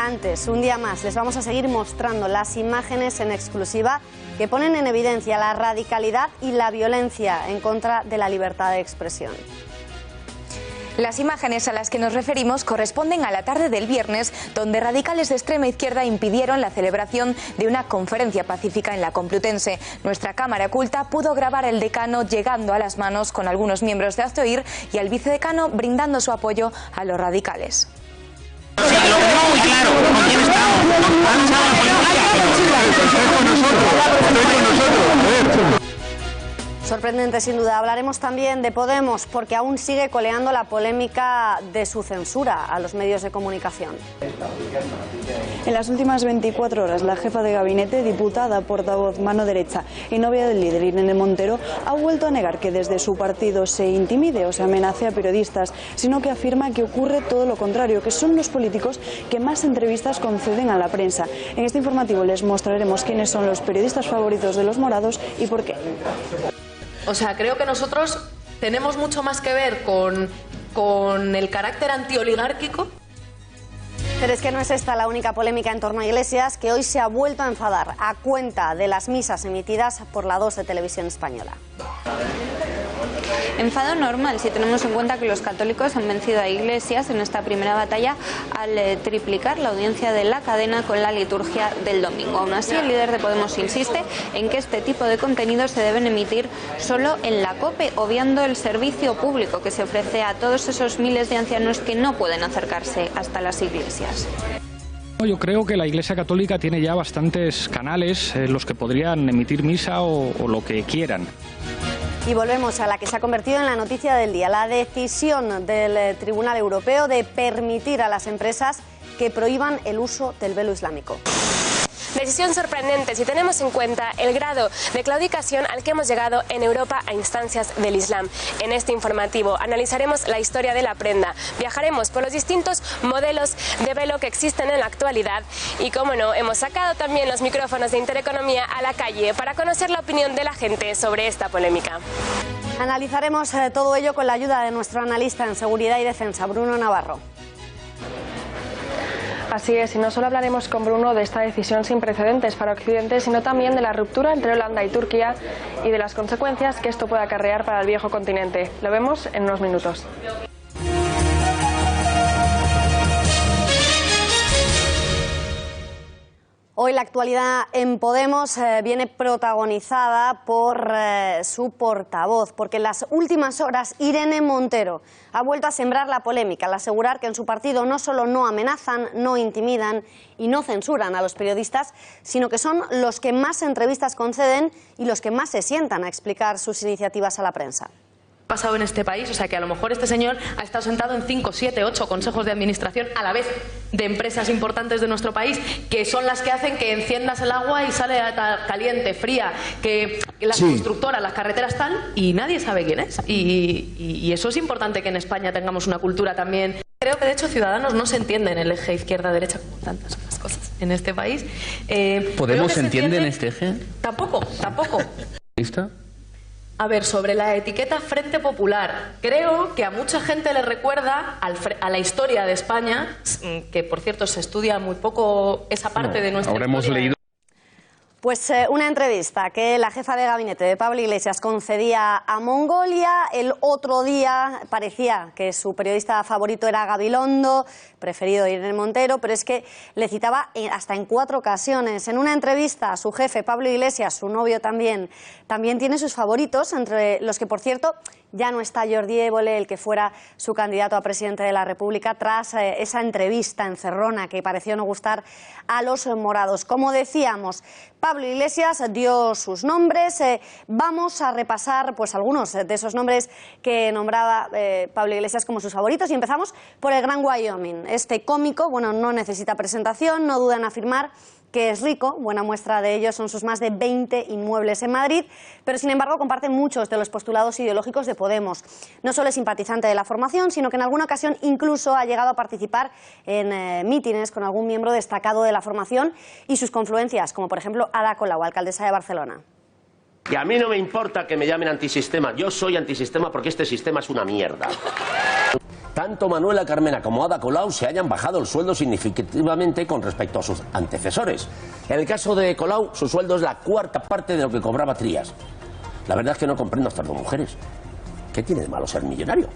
Antes, un día más, les vamos a seguir mostrando las imágenes en exclusiva que ponen en evidencia la radicalidad y la violencia en contra de la libertad de expresión. Las imágenes a las que nos referimos corresponden a la tarde del viernes, donde radicales de extrema izquierda impidieron la celebración de una conferencia pacífica en la Complutense. Nuestra cámara oculta pudo grabar al decano llegando a las manos con algunos miembros de Hazte Oír y al vicedecano brindando su apoyo a los radicales. Lo tenemos muy claro, ¿con quién estamos? Estoy con nosotros. Sorprendente, sin duda. Hablaremos también de Podemos, porque aún sigue coleando la polémica de su censura a los medios de comunicación. En las últimas 24 horas, la jefa de gabinete, diputada, portavoz, mano derecha y novia del líder, Irene Montero, ha vuelto a negar que desde su partido se intimide o se amenace a periodistas, sino que afirma que ocurre todo lo contrario, que son los políticos que más entrevistas conceden a la prensa. En este informativo les mostraremos quiénes son los periodistas favoritos de los morados y por qué. O sea, creo que nosotros tenemos mucho más que ver con el carácter antioligárquico. Pero es que no es esta la única polémica en torno a Iglesias, que hoy se ha vuelto a enfadar a cuenta de las misas emitidas por la 2 de Televisión Española. Enfado normal si tenemos en cuenta que los católicos han vencido a Iglesias en esta primera batalla al triplicar la audiencia de la cadena con la liturgia del domingo. Aún así, el líder de Podemos insiste en que este tipo de contenidos se deben emitir solo en la COPE, obviando el servicio público que se ofrece a todos esos miles de ancianos que no pueden acercarse hasta las iglesias. Yo creo que la Iglesia Católica tiene ya bastantes canales en los que podrían emitir misa o lo que quieran. Y volvemos a la que se ha convertido en la noticia del día, la decisión del Tribunal Europeo de permitir a las empresas que prohíban el uso del velo islámico. Decisión sorprendente si tenemos en cuenta el grado de claudicación al que hemos llegado en Europa a instancias del Islam. En este informativo analizaremos la historia de la prenda, viajaremos por los distintos modelos de velo que existen en la actualidad y, como no, hemos sacado también los micrófonos de Intereconomía a la calle para conocer la opinión de la gente sobre esta polémica. Analizaremos todo ello con la ayuda de nuestro analista en seguridad y defensa, Bruno Navarro. Así es, y no solo hablaremos con Bruno de esta decisión sin precedentes para Occidente, sino también de la ruptura entre Holanda y Turquía y de las consecuencias que esto puede acarrear para el viejo continente. Lo vemos en unos minutos. Hoy la actualidad en Podemos viene protagonizada por su portavoz, porque en las últimas horas Irene Montero ha vuelto a sembrar la polémica al asegurar que en su partido no solo no amenazan, no intimidan y no censuran a los periodistas, sino que son los que más entrevistas conceden y los que más se sientan a explicar sus iniciativas a la prensa. Pasado en este país, o sea que a lo mejor este señor ha estado sentado en 5, 7, 8 consejos de administración a la vez de empresas importantes de nuestro país, que son las que hacen que enciendas el agua y sale caliente, fría, que las constructoras, las carreteras tal, y nadie sabe quién es. Y eso es importante, que en España tengamos una cultura también. Creo que de hecho Ciudadanos no se entiende en el eje izquierda-derecha como tantas otras cosas en este país. ¿Podemos se entiende en este eje? Tampoco. ¿Lista? A ver, sobre la etiqueta Frente Popular, creo que a mucha gente le recuerda a la historia de España, que por cierto se estudia muy poco esa parte de nuestra historia. Leído. Pues una entrevista que la jefa de gabinete de Pablo Iglesias concedía a Mongolia. El otro día parecía que su periodista favorito era Gabilondo, preferido Irene Montero, pero es que le citaba hasta en 4 ocasiones. En una entrevista a su jefe, Pablo Iglesias, su novio también tiene sus favoritos, entre los que, por cierto, ya no está Jordi Évole, el que fuera su candidato a presidente de la República, tras esa entrevista encerrona que pareció no gustar a los morados. Como decíamos, Pablo Iglesias dio sus nombres. Vamos a repasar pues algunos de esos nombres que nombraba Pablo Iglesias como sus favoritos, y empezamos por el Gran Wyoming. Este cómico, bueno, no necesita presentación, no duda en afirmar que es rico. Buena muestra de ello son sus más de 20 inmuebles en Madrid, pero sin embargo comparte muchos de los postulados ideológicos de Podemos. No solo es simpatizante de la formación, sino que en alguna ocasión incluso ha llegado a participar en mítines con algún miembro destacado de la formación y sus confluencias, como por ejemplo Ada Colau, alcaldesa de Barcelona. Y a mí no me importa que me llamen antisistema, yo soy antisistema porque este sistema es una mierda. Tanto Manuela Carmena como Ada Colau se hayan bajado el sueldo significativamente con respecto a sus antecesores. En el caso de Colau, su sueldo es la 4ª parte de lo que cobraba Trías. La verdad es que no comprendo a estas 2 mujeres. ¿Qué tiene de malo ser millonario?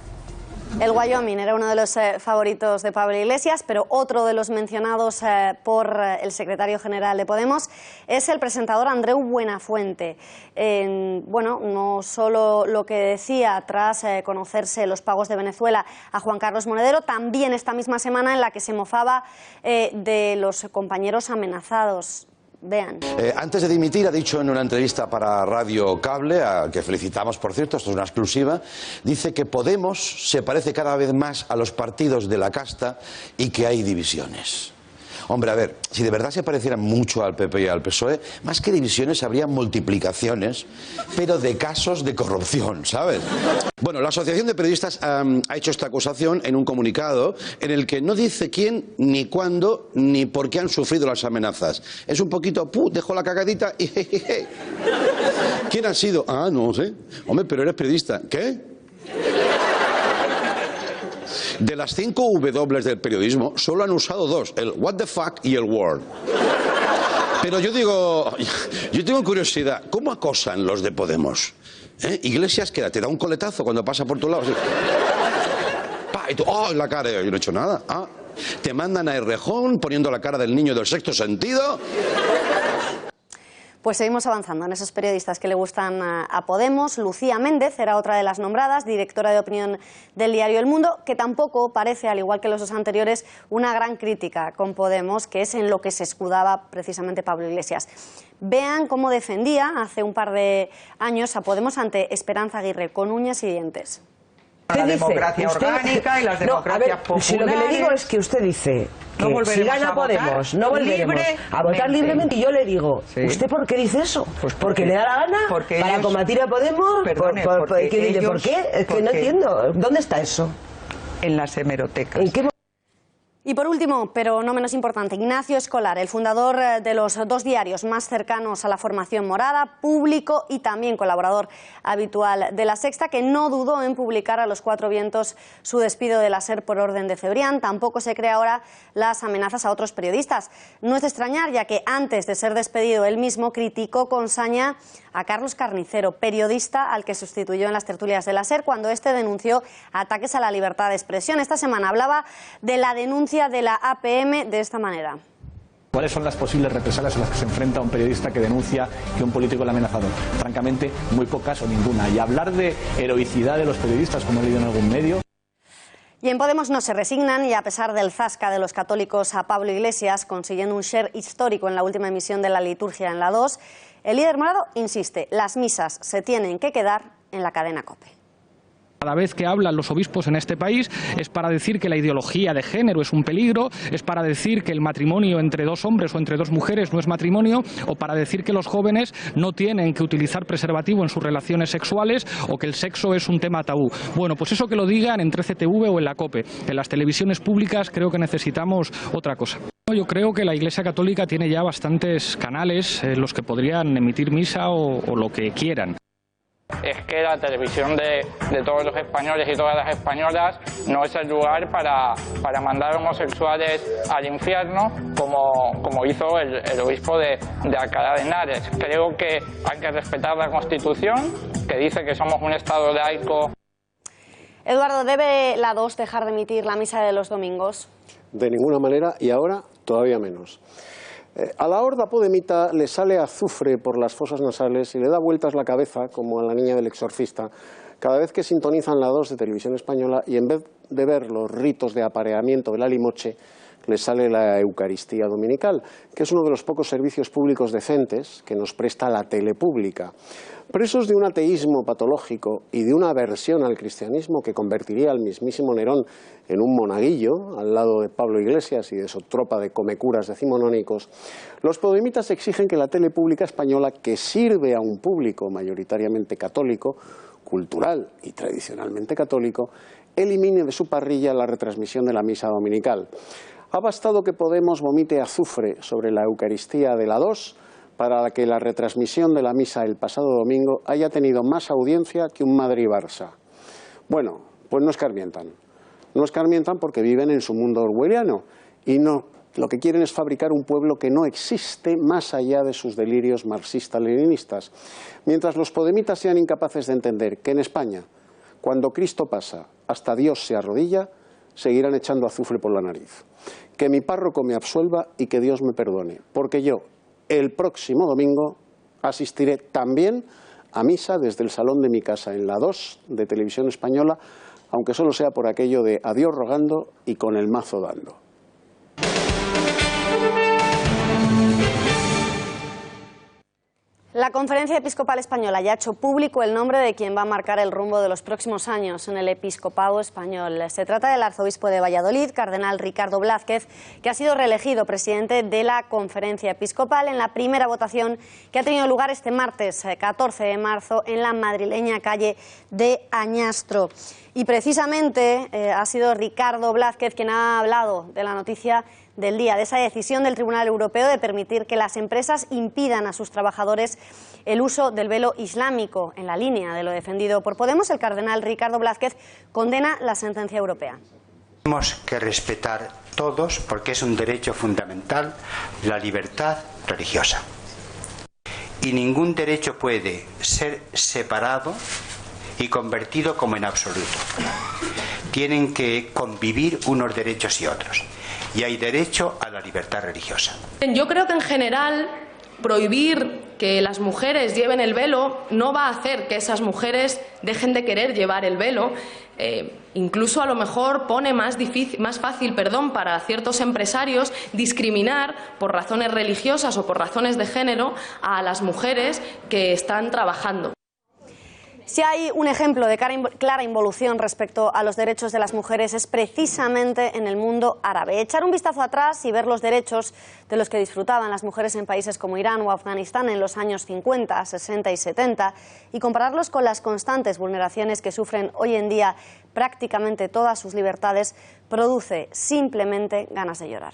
El Wyoming era uno de los favoritos de Pablo Iglesias, pero otro de los mencionados por el secretario general de Podemos es el presentador Andreu Buenafuente. Bueno, no solo lo que decía tras conocerse los pagos de Venezuela a Juan Carlos Monedero, también esta misma semana en la que se mofaba de los compañeros amenazados. Vean. Antes de dimitir ha dicho en una entrevista para Radio Cable, a que felicitamos por cierto, esto es una exclusiva, dice que Podemos se parece cada vez más a los partidos de la casta y que hay divisiones. Hombre, a ver, si de verdad se parecieran mucho al PP y al PSOE, más que divisiones habría multiplicaciones, pero de casos de corrupción, ¿sabes? Bueno, la Asociación de Periodistas ha hecho esta acusación en un comunicado en el que no dice quién, ni cuándo, ni por qué han sufrido las amenazas. Es un poquito, dejo la cagadita y jejeje. ¿Quién ha sido? Ah, no sé. Hombre, pero eres periodista. ¿Qué? De las 5 W del periodismo, solo han usado 2, el what the fuck y el word. Pero yo tengo curiosidad, ¿cómo acosan los de Podemos? Iglesias, que te da un coletazo cuando pasa por tu lado. Así. ¡Pah! Y tú, ¡oh! En la cara, yo no he hecho nada. Ah. Te mandan a Errejón poniendo la cara del niño del sexto sentido. Pues seguimos avanzando en esos periodistas que le gustan a Podemos. Lucía Méndez era otra de las nombradas, directora de opinión del diario El Mundo, que tampoco parece, al igual que los 2 anteriores, una gran crítica con Podemos, que es en lo que se escudaba precisamente Pablo Iglesias. Vean cómo defendía hace un par de años a Podemos ante Esperanza Aguirre, con uñas y dientes. La democracia orgánica y las democracias populares. Si lo que le digo es que usted dice que si gana Podemos no volveremos a votar libremente, y yo le digo, ¿usted por qué dice eso? Pues porque le da la gana, para combatir a Podemos. Perdone, ¿Por qué? Es que no entiendo. ¿Dónde está eso? En las hemerotecas. ¿En qué? Y por último, pero no menos importante, Ignacio Escolar, el fundador de los 2 diarios más cercanos a la formación morada, Público y también colaborador habitual de La Sexta, que no dudó en publicar a los 4 vientos su despido de la SER por orden de Cebrián. Tampoco se cree ahora las amenazas a otros periodistas. No es de extrañar, ya que antes de ser despedido él mismo criticó con saña a Carlos Carnicero, periodista al que sustituyó en las tertulias de la SER cuando este denunció ataques a la libertad de expresión. Esta semana hablaba de la denuncia de la APM de esta manera. ¿Cuáles son las posibles represalias a las que se enfrenta un periodista que denuncia que un político le ha amenazado? Francamente, muy pocas o ninguna. Y hablar de heroicidad de los periodistas, como he leído en algún medio. Y en Podemos no se resignan, y a pesar del zasca de los católicos a Pablo Iglesias, consiguiendo un share histórico en la última emisión de la liturgia en la 2, el líder morado insiste, las misas se tienen que quedar en la cadena COPE. Cada vez que hablan los obispos en este país es para decir que la ideología de género es un peligro, es para decir que el matrimonio entre 2 hombres o entre 2 mujeres no es matrimonio, o para decir que los jóvenes no tienen que utilizar preservativo en sus relaciones sexuales, o que el sexo es un tema tabú. Bueno, pues eso que lo digan en 13TV o en la COPE. En las televisiones públicas creo que necesitamos otra cosa. Yo creo que la Iglesia Católica tiene ya bastantes canales en los que podrían emitir misa o lo que quieran. Es que la televisión de todos los españoles y todas las españolas no es el lugar para mandar homosexuales al infierno, como hizo el obispo de Alcalá de Henares. Creo que hay que respetar la Constitución, que dice que somos un Estado laico. Eduardo, ¿debe la 2 dejar de emitir la misa de los domingos? De ninguna manera, y ahora todavía menos. A la horda podemita le sale azufre por las fosas nasales y le da vueltas la cabeza, como a la niña del exorcista, cada vez que sintonizan la 2 de Televisión Española y en vez de ver los ritos de apareamiento de la limoche, le sale la Eucaristía Dominical, que es uno de los pocos servicios públicos decentes que nos presta la tele pública. Presos de un ateísmo patológico y de una aversión al cristianismo que convertiría al mismísimo Nerón en un monaguillo, al lado de Pablo Iglesias y de su tropa de comecuras decimonónicos, los podemitas exigen que la tele pública española, que sirve a un público mayoritariamente católico, cultural y tradicionalmente católico, elimine de su parrilla la retransmisión de la misa dominical. Ha bastado que Podemos vomite azufre sobre la Eucaristía de la 2 para que la retransmisión de la misa el pasado domingo haya tenido más audiencia que un Madrid-Barça. Bueno, pues no escarmientan. No escarmientan porque viven en su mundo orwelliano y no, lo que quieren es fabricar un pueblo que no existe más allá de sus delirios marxistas-leninistas. Mientras los podemitas sean incapaces de entender que en España, cuando Cristo pasa, hasta Dios se arrodilla, seguirán echando azufre por la nariz. Que mi párroco me absuelva y que Dios me perdone, porque yo, el próximo domingo, asistiré también a misa desde el salón de mi casa en la 2 de Televisión Española, aunque solo sea por aquello de a Dios rogando y con el mazo dando. La Conferencia Episcopal Española ya ha hecho público el nombre de quien va a marcar el rumbo de los próximos años en el episcopado español. Se trata del arzobispo de Valladolid, cardenal Ricardo Blázquez, que ha sido reelegido presidente de la Conferencia Episcopal en la primera votación que ha tenido lugar este martes 14 de marzo en la madrileña calle de Añastro. Y precisamente ha sido Ricardo Blázquez quien ha hablado de la noticia del día, de esa decisión del Tribunal Europeo de permitir que las empresas impidan a sus trabajadores el uso del velo islámico. En la línea de lo defendido por Podemos, el cardenal Ricardo Blázquez condena la sentencia europea. Tenemos que respetar todos, porque es un derecho fundamental, la libertad religiosa. Y ningún derecho puede ser separado y convertido como en absoluto. Tienen que convivir unos derechos y otros. Y hay derecho a la libertad religiosa. Yo creo que en general prohibir que las mujeres lleven el velo no va a hacer que esas mujeres dejen de querer llevar el velo. Incluso a lo mejor pone más fácil para ciertos empresarios discriminar por razones religiosas o por razones de género a las mujeres que están trabajando. Si hay un ejemplo de clara involución respecto a los derechos de las mujeres es precisamente en el mundo árabe. Echar un vistazo atrás y ver los derechos de los que disfrutaban las mujeres en países como Irán o Afganistán en los años 50, 60 y 70 y compararlos con las constantes vulneraciones que sufren hoy en día prácticamente todas sus libertades produce simplemente ganas de llorar.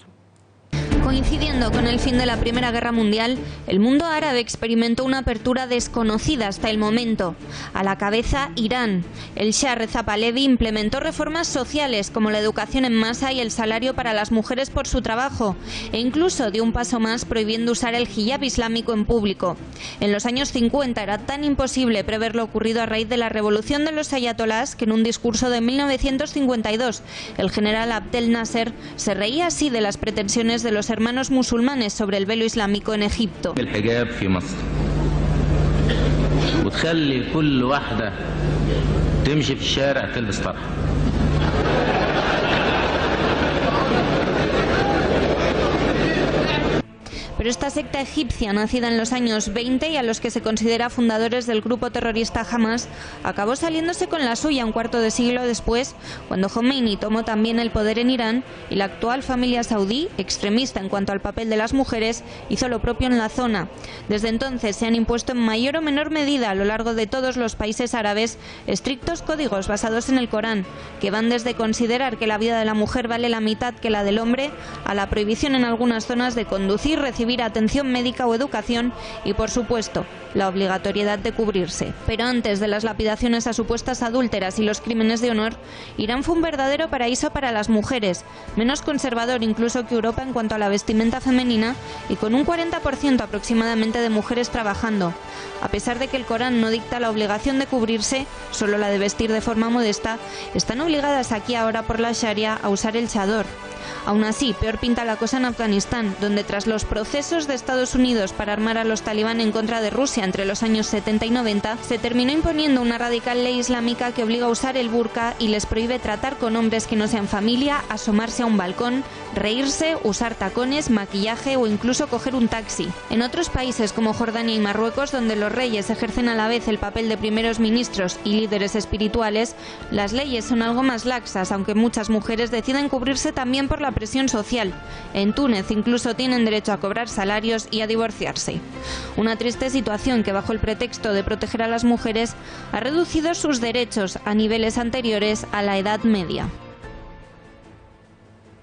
Coincidiendo con el fin de la Primera Guerra Mundial, el mundo árabe experimentó una apertura desconocida hasta el momento. A la cabeza, Irán. El Shah Reza Pahlavi implementó reformas sociales como la educación en masa y el salario para las mujeres por su trabajo, e incluso dio un paso más prohibiendo usar el hijab islámico en público. En los años 50 era tan imposible prever lo ocurrido a raíz de la revolución de los ayatolás que en un discurso de 1952 el general Abdel Nasser se reía así de las pretensiones de los hermanos musulmanes sobre el velo islámico en Egipto. El hijab en Moscú. وتخلي كل واحدة تمشي في الشارع تلبس طرحة. Pero esta secta egipcia, nacida en los años 20 y a los que se considera fundadores del grupo terrorista Hamas, acabó saliéndose con la suya un cuarto de siglo después, cuando Khomeini tomó también el poder en Irán y la actual familia saudí, extremista en cuanto al papel de las mujeres, hizo lo propio en la zona. Desde entonces se han impuesto en mayor o menor medida a lo largo de todos los países árabes estrictos códigos basados en el Corán, que van desde considerar que la vida de la mujer vale la mitad que la del hombre, a la prohibición en algunas zonas de conducir, recibir recibir atención médica o educación y, por supuesto, la obligatoriedad de cubrirse. Pero antes de las lapidaciones a supuestas adúlteras y los crímenes de honor, Irán fue un verdadero paraíso para las mujeres, menos conservador incluso que Europa en cuanto a la vestimenta femenina y con un 40% aproximadamente de mujeres trabajando. A pesar de que el Corán no dicta la obligación de cubrirse, solo la de vestir de forma modesta, están obligadas aquí ahora por la Sharia a usar el chador. Aún así, peor pinta la cosa en Afganistán, donde tras los procesos de Estados Unidos para armar a los talibán en contra de Rusia entre los años 70 y 90, se terminó imponiendo una radical ley islámica que obliga a usar el burka y les prohíbe tratar con hombres que no sean familia, asomarse a un balcón, reírse, usar tacones, maquillaje o incluso coger un taxi. En otros países como Jordania y Marruecos, donde los reyes ejercen a la vez el papel de primeros ministros y líderes espirituales, las leyes son algo más laxas, aunque muchas mujeres deciden cubrirse también por la presión social. En Túnez incluso tienen derecho a cobrar salarios y a divorciarse. Una triste situación que, bajo el pretexto de proteger a las mujeres, ha reducido sus derechos a niveles anteriores a la Edad Media.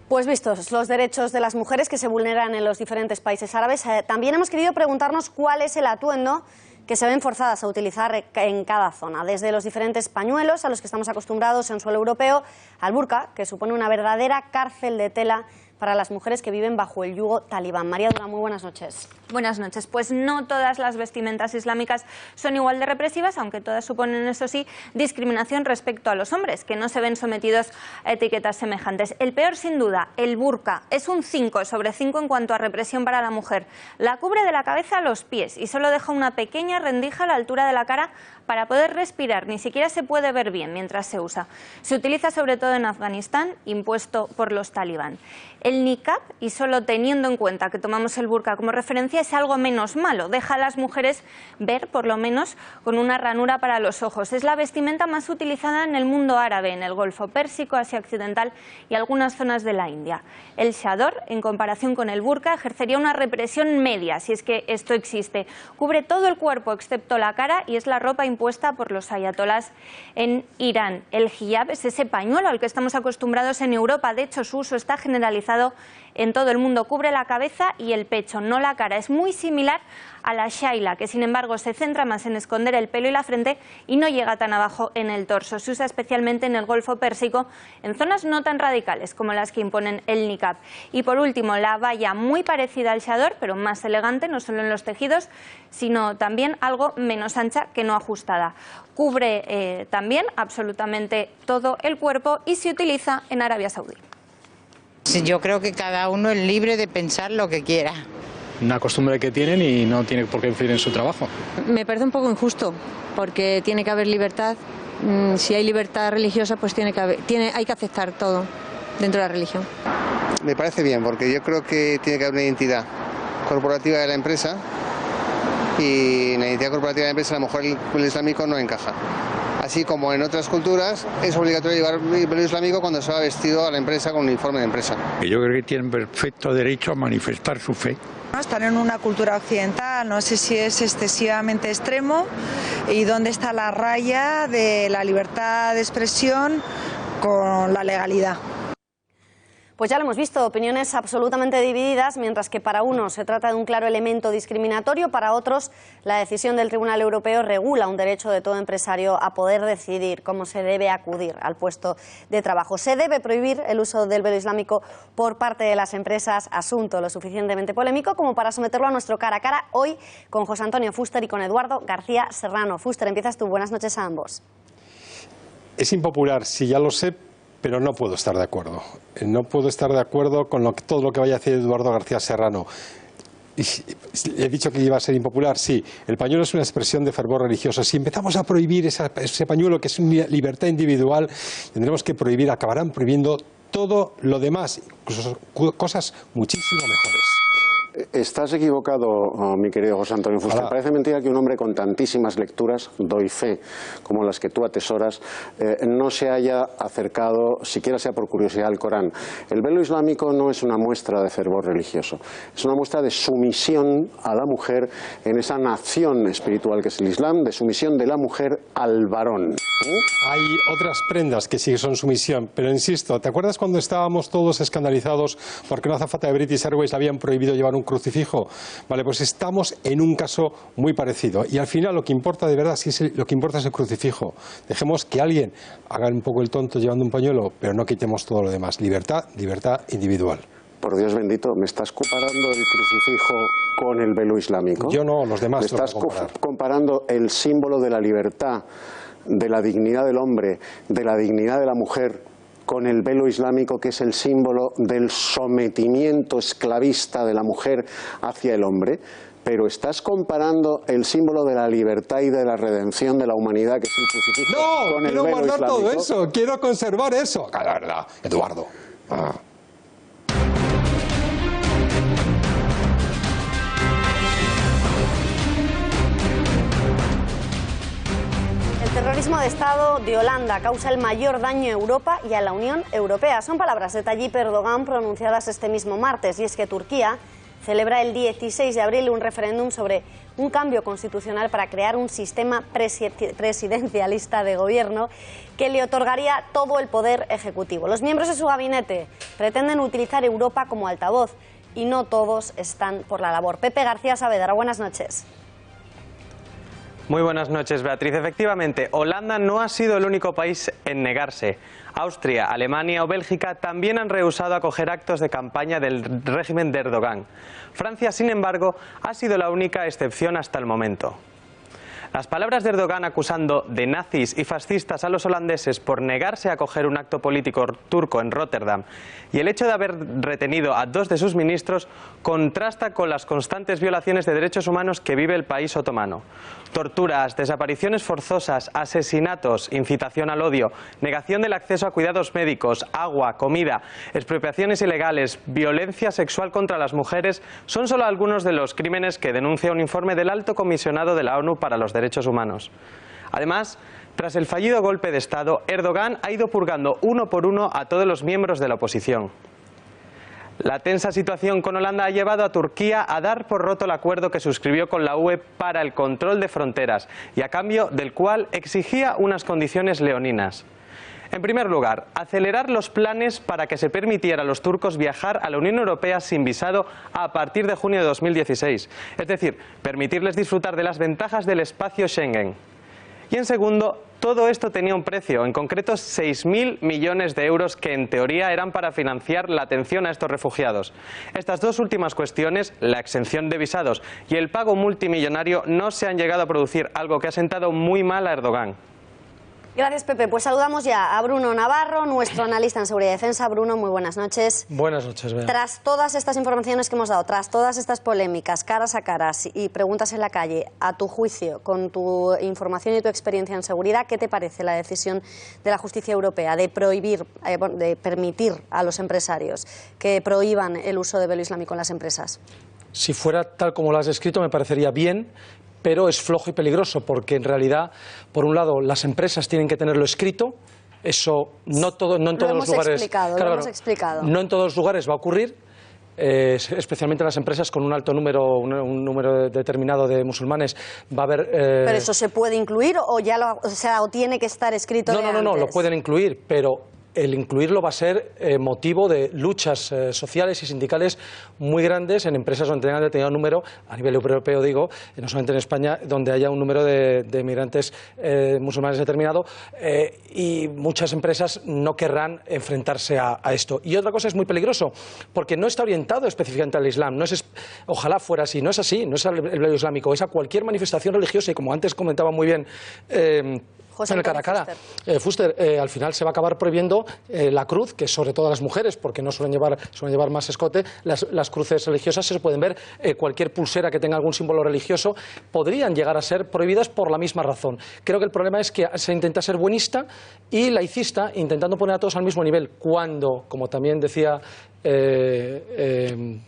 Pues vistos los derechos de las mujeres que se vulneran en los diferentes países árabes, también hemos querido preguntarnos cuál es el atuendo que se ven forzadas a utilizar en cada zona, desde los diferentes pañuelos a los que estamos acostumbrados en suelo europeo, al burka, que supone una verdadera cárcel de tela para las mujeres que viven bajo el yugo talibán. María Durán, muy buenas noches. Buenas noches. Pues no todas las vestimentas islámicas son igual de represivas, aunque todas suponen, eso sí, discriminación respecto a los hombres, que no se ven sometidos a etiquetas semejantes. El peor, sin duda, el burka. Es un 5 sobre 5 en cuanto a represión para la mujer. La cubre de la cabeza a los pies y solo deja una pequeña rendija a la altura de la cara para poder respirar. Ni siquiera se puede ver bien mientras se usa. Se utiliza sobre todo en Afganistán, impuesto por los talibán. El niqab, y solo teniendo en cuenta que tomamos el burka como referencia, es algo menos malo. Deja a las mujeres ver, por lo menos, con una ranura para los ojos. Es la vestimenta más utilizada en el mundo árabe, en el Golfo Pérsico, Asia Occidental y algunas zonas de la India. El chador, en comparación con el burka, ejercería una represión media, si es que esto existe. Cubre todo el cuerpo excepto la cara y es la ropa impuesta por los ayatolás en Irán. El hijab es ese pañuelo al que estamos acostumbrados en Europa. De hecho, su uso está generalizado en todo el mundo. Cubre la cabeza y el pecho, no la cara. Es muy similar a la shaila, que sin embargo se centra más en esconder el pelo y la frente y no llega tan abajo en el torso. Se usa especialmente en el Golfo Pérsico, en zonas no tan radicales como las que imponen el niqab. Y por último, la valla, muy parecida al chador, pero más elegante, no solo en los tejidos, sino también algo menos ancha que no ajustada. Cubre también absolutamente todo el cuerpo y se utiliza en Arabia Saudí. Yo creo que cada uno es libre de pensar lo que quiera. Una costumbre que tienen y no tiene por qué influir en su trabajo. Me parece un poco injusto, porque tiene que haber libertad. Si hay libertad religiosa, pues hay que aceptar todo dentro de la religión. Me parece bien, porque yo creo que tiene que haber una identidad corporativa de la empresa y en la identidad corporativa de la empresa a lo mejor el islámico no encaja. Así como en otras culturas es obligatorio llevar el velo islámico cuando se va vestido a la empresa con un uniforme de empresa. Yo creo que tienen perfecto derecho a manifestar su fe. Están en una cultura occidental, no sé si es excesivamente extremo y dónde está la raya de la libertad de expresión con la legalidad. Pues ya lo hemos visto, opiniones absolutamente divididas, mientras que para unos se trata de un claro elemento discriminatorio, para otros la decisión del Tribunal Europeo regula un derecho de todo empresario a poder decidir cómo se debe acudir al puesto de trabajo. Se debe prohibir el uso del velo islámico por parte de las empresas, asunto lo suficientemente polémico como para someterlo a nuestro cara a cara hoy con José Antonio Fuster y con Eduardo García Serrano. Fuster, empiezas tú. Buenas noches a ambos. Es impopular, sí, ya lo sé, pero no puedo estar de acuerdo. No puedo estar de acuerdo con todo lo que vaya a decir Eduardo García Serrano. He dicho que iba a ser impopular, sí. El pañuelo es una expresión de fervor religioso. Si empezamos a prohibir ese pañuelo, que es una libertad individual, tendremos que prohibir, acabarán prohibiendo todo lo demás, incluso cosas muchísimo mejores. Estás equivocado, mi querido José Antonio Fuster. Parece mentira que un hombre con tantísimas lecturas, doy fe, como las que tú atesoras, no se haya acercado, siquiera sea por curiosidad, al Corán. El velo islámico no es una muestra de fervor religioso, es una muestra de sumisión a la mujer en esa nación espiritual que es el Islam, de sumisión de la mujer al varón. Hay otras prendas que sí son sumisión, pero insisto, ¿te acuerdas cuando estábamos todos escandalizados porque una azafata de British Airways le habían prohibido llevar un crucifijo. Vale, pues estamos en un caso muy parecido. Y al final lo que importa de verdad, lo que importa es el crucifijo. Dejemos que alguien haga un poco el tonto llevando un pañuelo, pero no quitemos todo lo demás. Libertad, libertad individual. Por Dios bendito, ¿me estás comparando el crucifijo con el velo islámico? Yo no, los demás. ¿Me estás comparando el símbolo de la libertad, de la dignidad del hombre, de la dignidad de la mujer, con el velo islámico, que es el símbolo del sometimiento esclavista de la mujer hacia el hombre? Pero estás comparando el símbolo de la libertad y de la redención de la humanidad, que es el crucifijo, con el velo islámico. No, quiero guardar todo eso, quiero conservar eso. La verdad, Eduardo. El terrorismo de Estado de Holanda causa el mayor daño a Europa y a la Unión Europea. Son palabras de Tayyip Erdogan pronunciadas este mismo martes. Y es que Turquía celebra el 16 de abril un referéndum sobre un cambio constitucional para crear un sistema presidencialista de gobierno que le otorgaría todo el poder ejecutivo. Los miembros de su gabinete pretenden utilizar Europa como altavoz y no todos están por la labor. Pepe García Saavedra, buenas noches. Muy buenas noches, Beatriz. Efectivamente, Holanda no ha sido el único país en negarse. Austria, Alemania o Bélgica también han rehusado acoger actos de campaña del régimen de Erdogan. Francia, sin embargo, ha sido la única excepción hasta el momento. Las palabras de Erdogan acusando de nazis y fascistas a los holandeses por negarse a acoger un acto político turco en Rotterdam y el hecho de haber retenido a 2 de sus ministros contrasta con las constantes violaciones de derechos humanos que vive el país otomano. Torturas, desapariciones forzosas, asesinatos, incitación al odio, negación del acceso a cuidados médicos, agua, comida, expropiaciones ilegales, violencia sexual contra las mujeres son solo algunos de los crímenes que denuncia un informe del Alto Comisionado de la ONU para los Derechos Humanos. Además, tras el fallido golpe de Estado, Erdogan ha ido purgando uno por uno a todos los miembros de la oposición. La tensa situación con Holanda ha llevado a Turquía a dar por roto el acuerdo que suscribió con la UE para el control de fronteras y a cambio del cual exigía unas condiciones leoninas. En primer lugar, acelerar los planes para que se permitiera a los turcos viajar a la Unión Europea sin visado a partir de junio de 2016, es decir, permitirles disfrutar de las ventajas del espacio Schengen. Y en segundo, todo esto tenía un precio, en concreto 6.000 millones de euros que en teoría eran para financiar la atención a estos refugiados. Estas dos últimas cuestiones, la exención de visados y el pago multimillonario, no se han llegado a producir, algo que ha sentado muy mal a Erdogan. Gracias, Pepe. Pues saludamos ya a Bruno Navarro, nuestro analista en seguridad y defensa. Bruno, muy buenas noches. Buenas noches, Bea. Tras todas estas informaciones que hemos dado, tras todas estas polémicas, caras a caras y preguntas en la calle, a tu juicio, con tu información y tu experiencia en seguridad, ¿qué te parece la decisión de la justicia europea de prohibir, de permitir a los empresarios que prohíban el uso de velo islámico en las empresas? Si fuera tal como lo has descrito, me parecería bien, pero es flojo y peligroso, porque en realidad, por un lado, las empresas tienen que tenerlo escrito. Eso no en todos los lugares. Lo hemos explicado. No en todos los lugares va a ocurrir, especialmente en las empresas con un alto número, un número determinado de musulmanes. Va a haber. ¿Pero eso se puede incluir o o tiene que estar escrito? No, lo pueden incluir, pero el incluirlo va a ser motivo de luchas sociales y sindicales muy grandes en empresas donde tengan determinado número, a nivel europeo digo, no solamente en España, donde haya un número de inmigrantes musulmanes determinado, y muchas empresas no querrán enfrentarse a esto. Y otra cosa, es muy peligroso, porque no está orientado específicamente al Islam, ojalá fuera así, no es así, no es al velo islámico, es a cualquier manifestación religiosa, y como antes comentaba muy bien en el cara a cara, Fuster, al final se va a acabar prohibiendo la cruz, que sobre todo a las mujeres, porque no suelen llevar más escote, las cruces religiosas se pueden ver, cualquier pulsera que tenga algún símbolo religioso, podrían llegar a ser prohibidas por la misma razón. Creo que el problema es que se intenta ser buenista y laicista, intentando poner a todos al mismo nivel, cuando, como también decía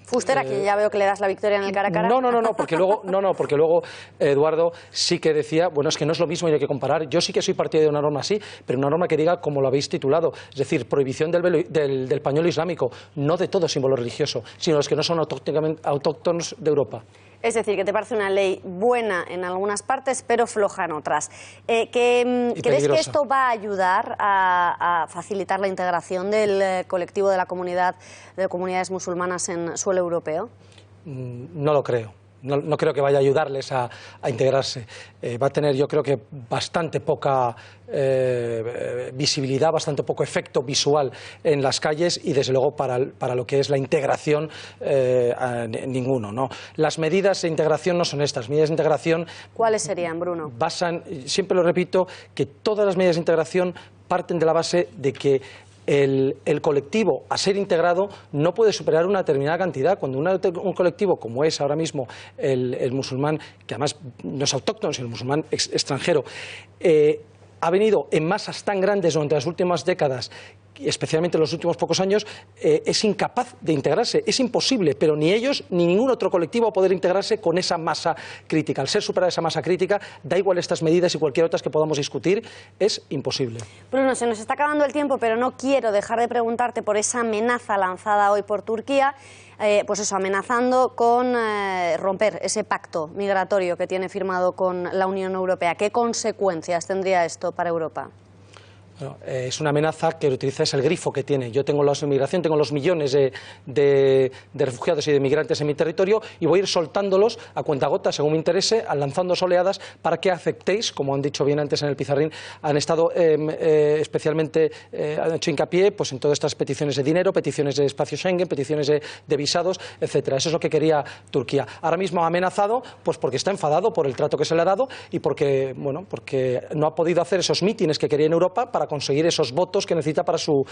Fuster, a quien ya veo que le das la victoria en el cara a cara. No, porque luego Eduardo sí que decía, bueno, es que no es lo mismo y hay que comparar. Yo sí que soy partidario de una norma así, pero una norma que diga como lo habéis titulado, es decir, prohibición del pañuelo islámico, no de todo símbolo religioso, sino los que no son autóctonos de Europa. Es decir, que te parece una ley buena en algunas partes, pero floja en otras. ¿Crees que esto va a ayudar a facilitar la integración del colectivo de la comunidad de comunidades musulmanas en suelo europeo? no lo creo. No creo que vaya a ayudarles a integrarse. Va a tener, yo creo que, bastante poca visibilidad, bastante poco efecto visual en las calles y, desde luego, para lo que es la integración, ninguno, ¿no? Las medidas de integración no son estas. Medidas de integración... ¿Cuáles serían, Bruno? Siempre lo repito, que todas las medidas de integración parten de la base de que el colectivo a ser integrado no puede superar una determinada cantidad. Cuando un colectivo, como es ahora mismo el musulmán, que además no es autóctono, sino el musulmán extranjero, ha venido en masas tan grandes durante las últimas décadas, especialmente en los últimos pocos años, es incapaz de integrarse. Es imposible, pero ni ellos ni ningún otro colectivo va a poder integrarse con esa masa crítica. Al ser superada esa masa crítica, da igual estas medidas y cualquier otras que podamos discutir, es imposible. Bruno, se nos está acabando el tiempo, pero no quiero dejar de preguntarte por esa amenaza lanzada hoy por Turquía, pues eso, amenazando con romper ese pacto migratorio que tiene firmado con la Unión Europea. ¿Qué consecuencias tendría esto para Europa? Bueno, es una amenaza que utiliza, es el grifo que tiene. Yo tengo la inmigración, tengo los millones de refugiados y de migrantes en mi territorio y voy a ir soltándolos a cuentagotas según me interese, lanzando oleadas para que aceptéis, como han dicho bien antes en el pizarrín, han estado especialmente, han hecho hincapié pues, en todas estas peticiones de dinero, peticiones de espacio Schengen, peticiones de visados, etcétera. Eso es lo que quería Turquía. Ahora mismo ha amenazado pues porque está enfadado por el trato que se le ha dado y porque no ha podido hacer esos mítines que quería en Europa para conseguir esos votos que necesita para su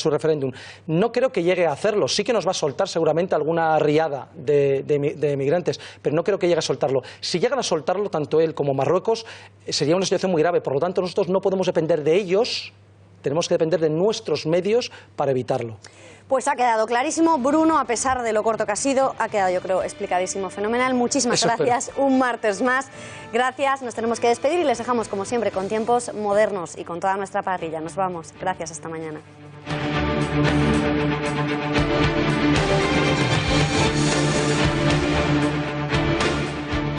referéndum. No creo que llegue a hacerlo. Sí que nos va a soltar seguramente alguna riada de migrantes, pero no creo que llegue a soltarlo. Si llegan a soltarlo, tanto él como Marruecos, sería una situación muy grave. Por lo tanto, nosotros no podemos depender de ellos, tenemos que depender de nuestros medios para evitarlo. Pues ha quedado clarísimo, Bruno, a pesar de lo corto que ha sido, ha quedado, yo creo, explicadísimo, fenomenal. Muchísimas gracias, un martes más. Gracias, nos tenemos que despedir y les dejamos, como siempre, con tiempos modernos y con toda nuestra parrilla. Nos vamos. Gracias, hasta mañana.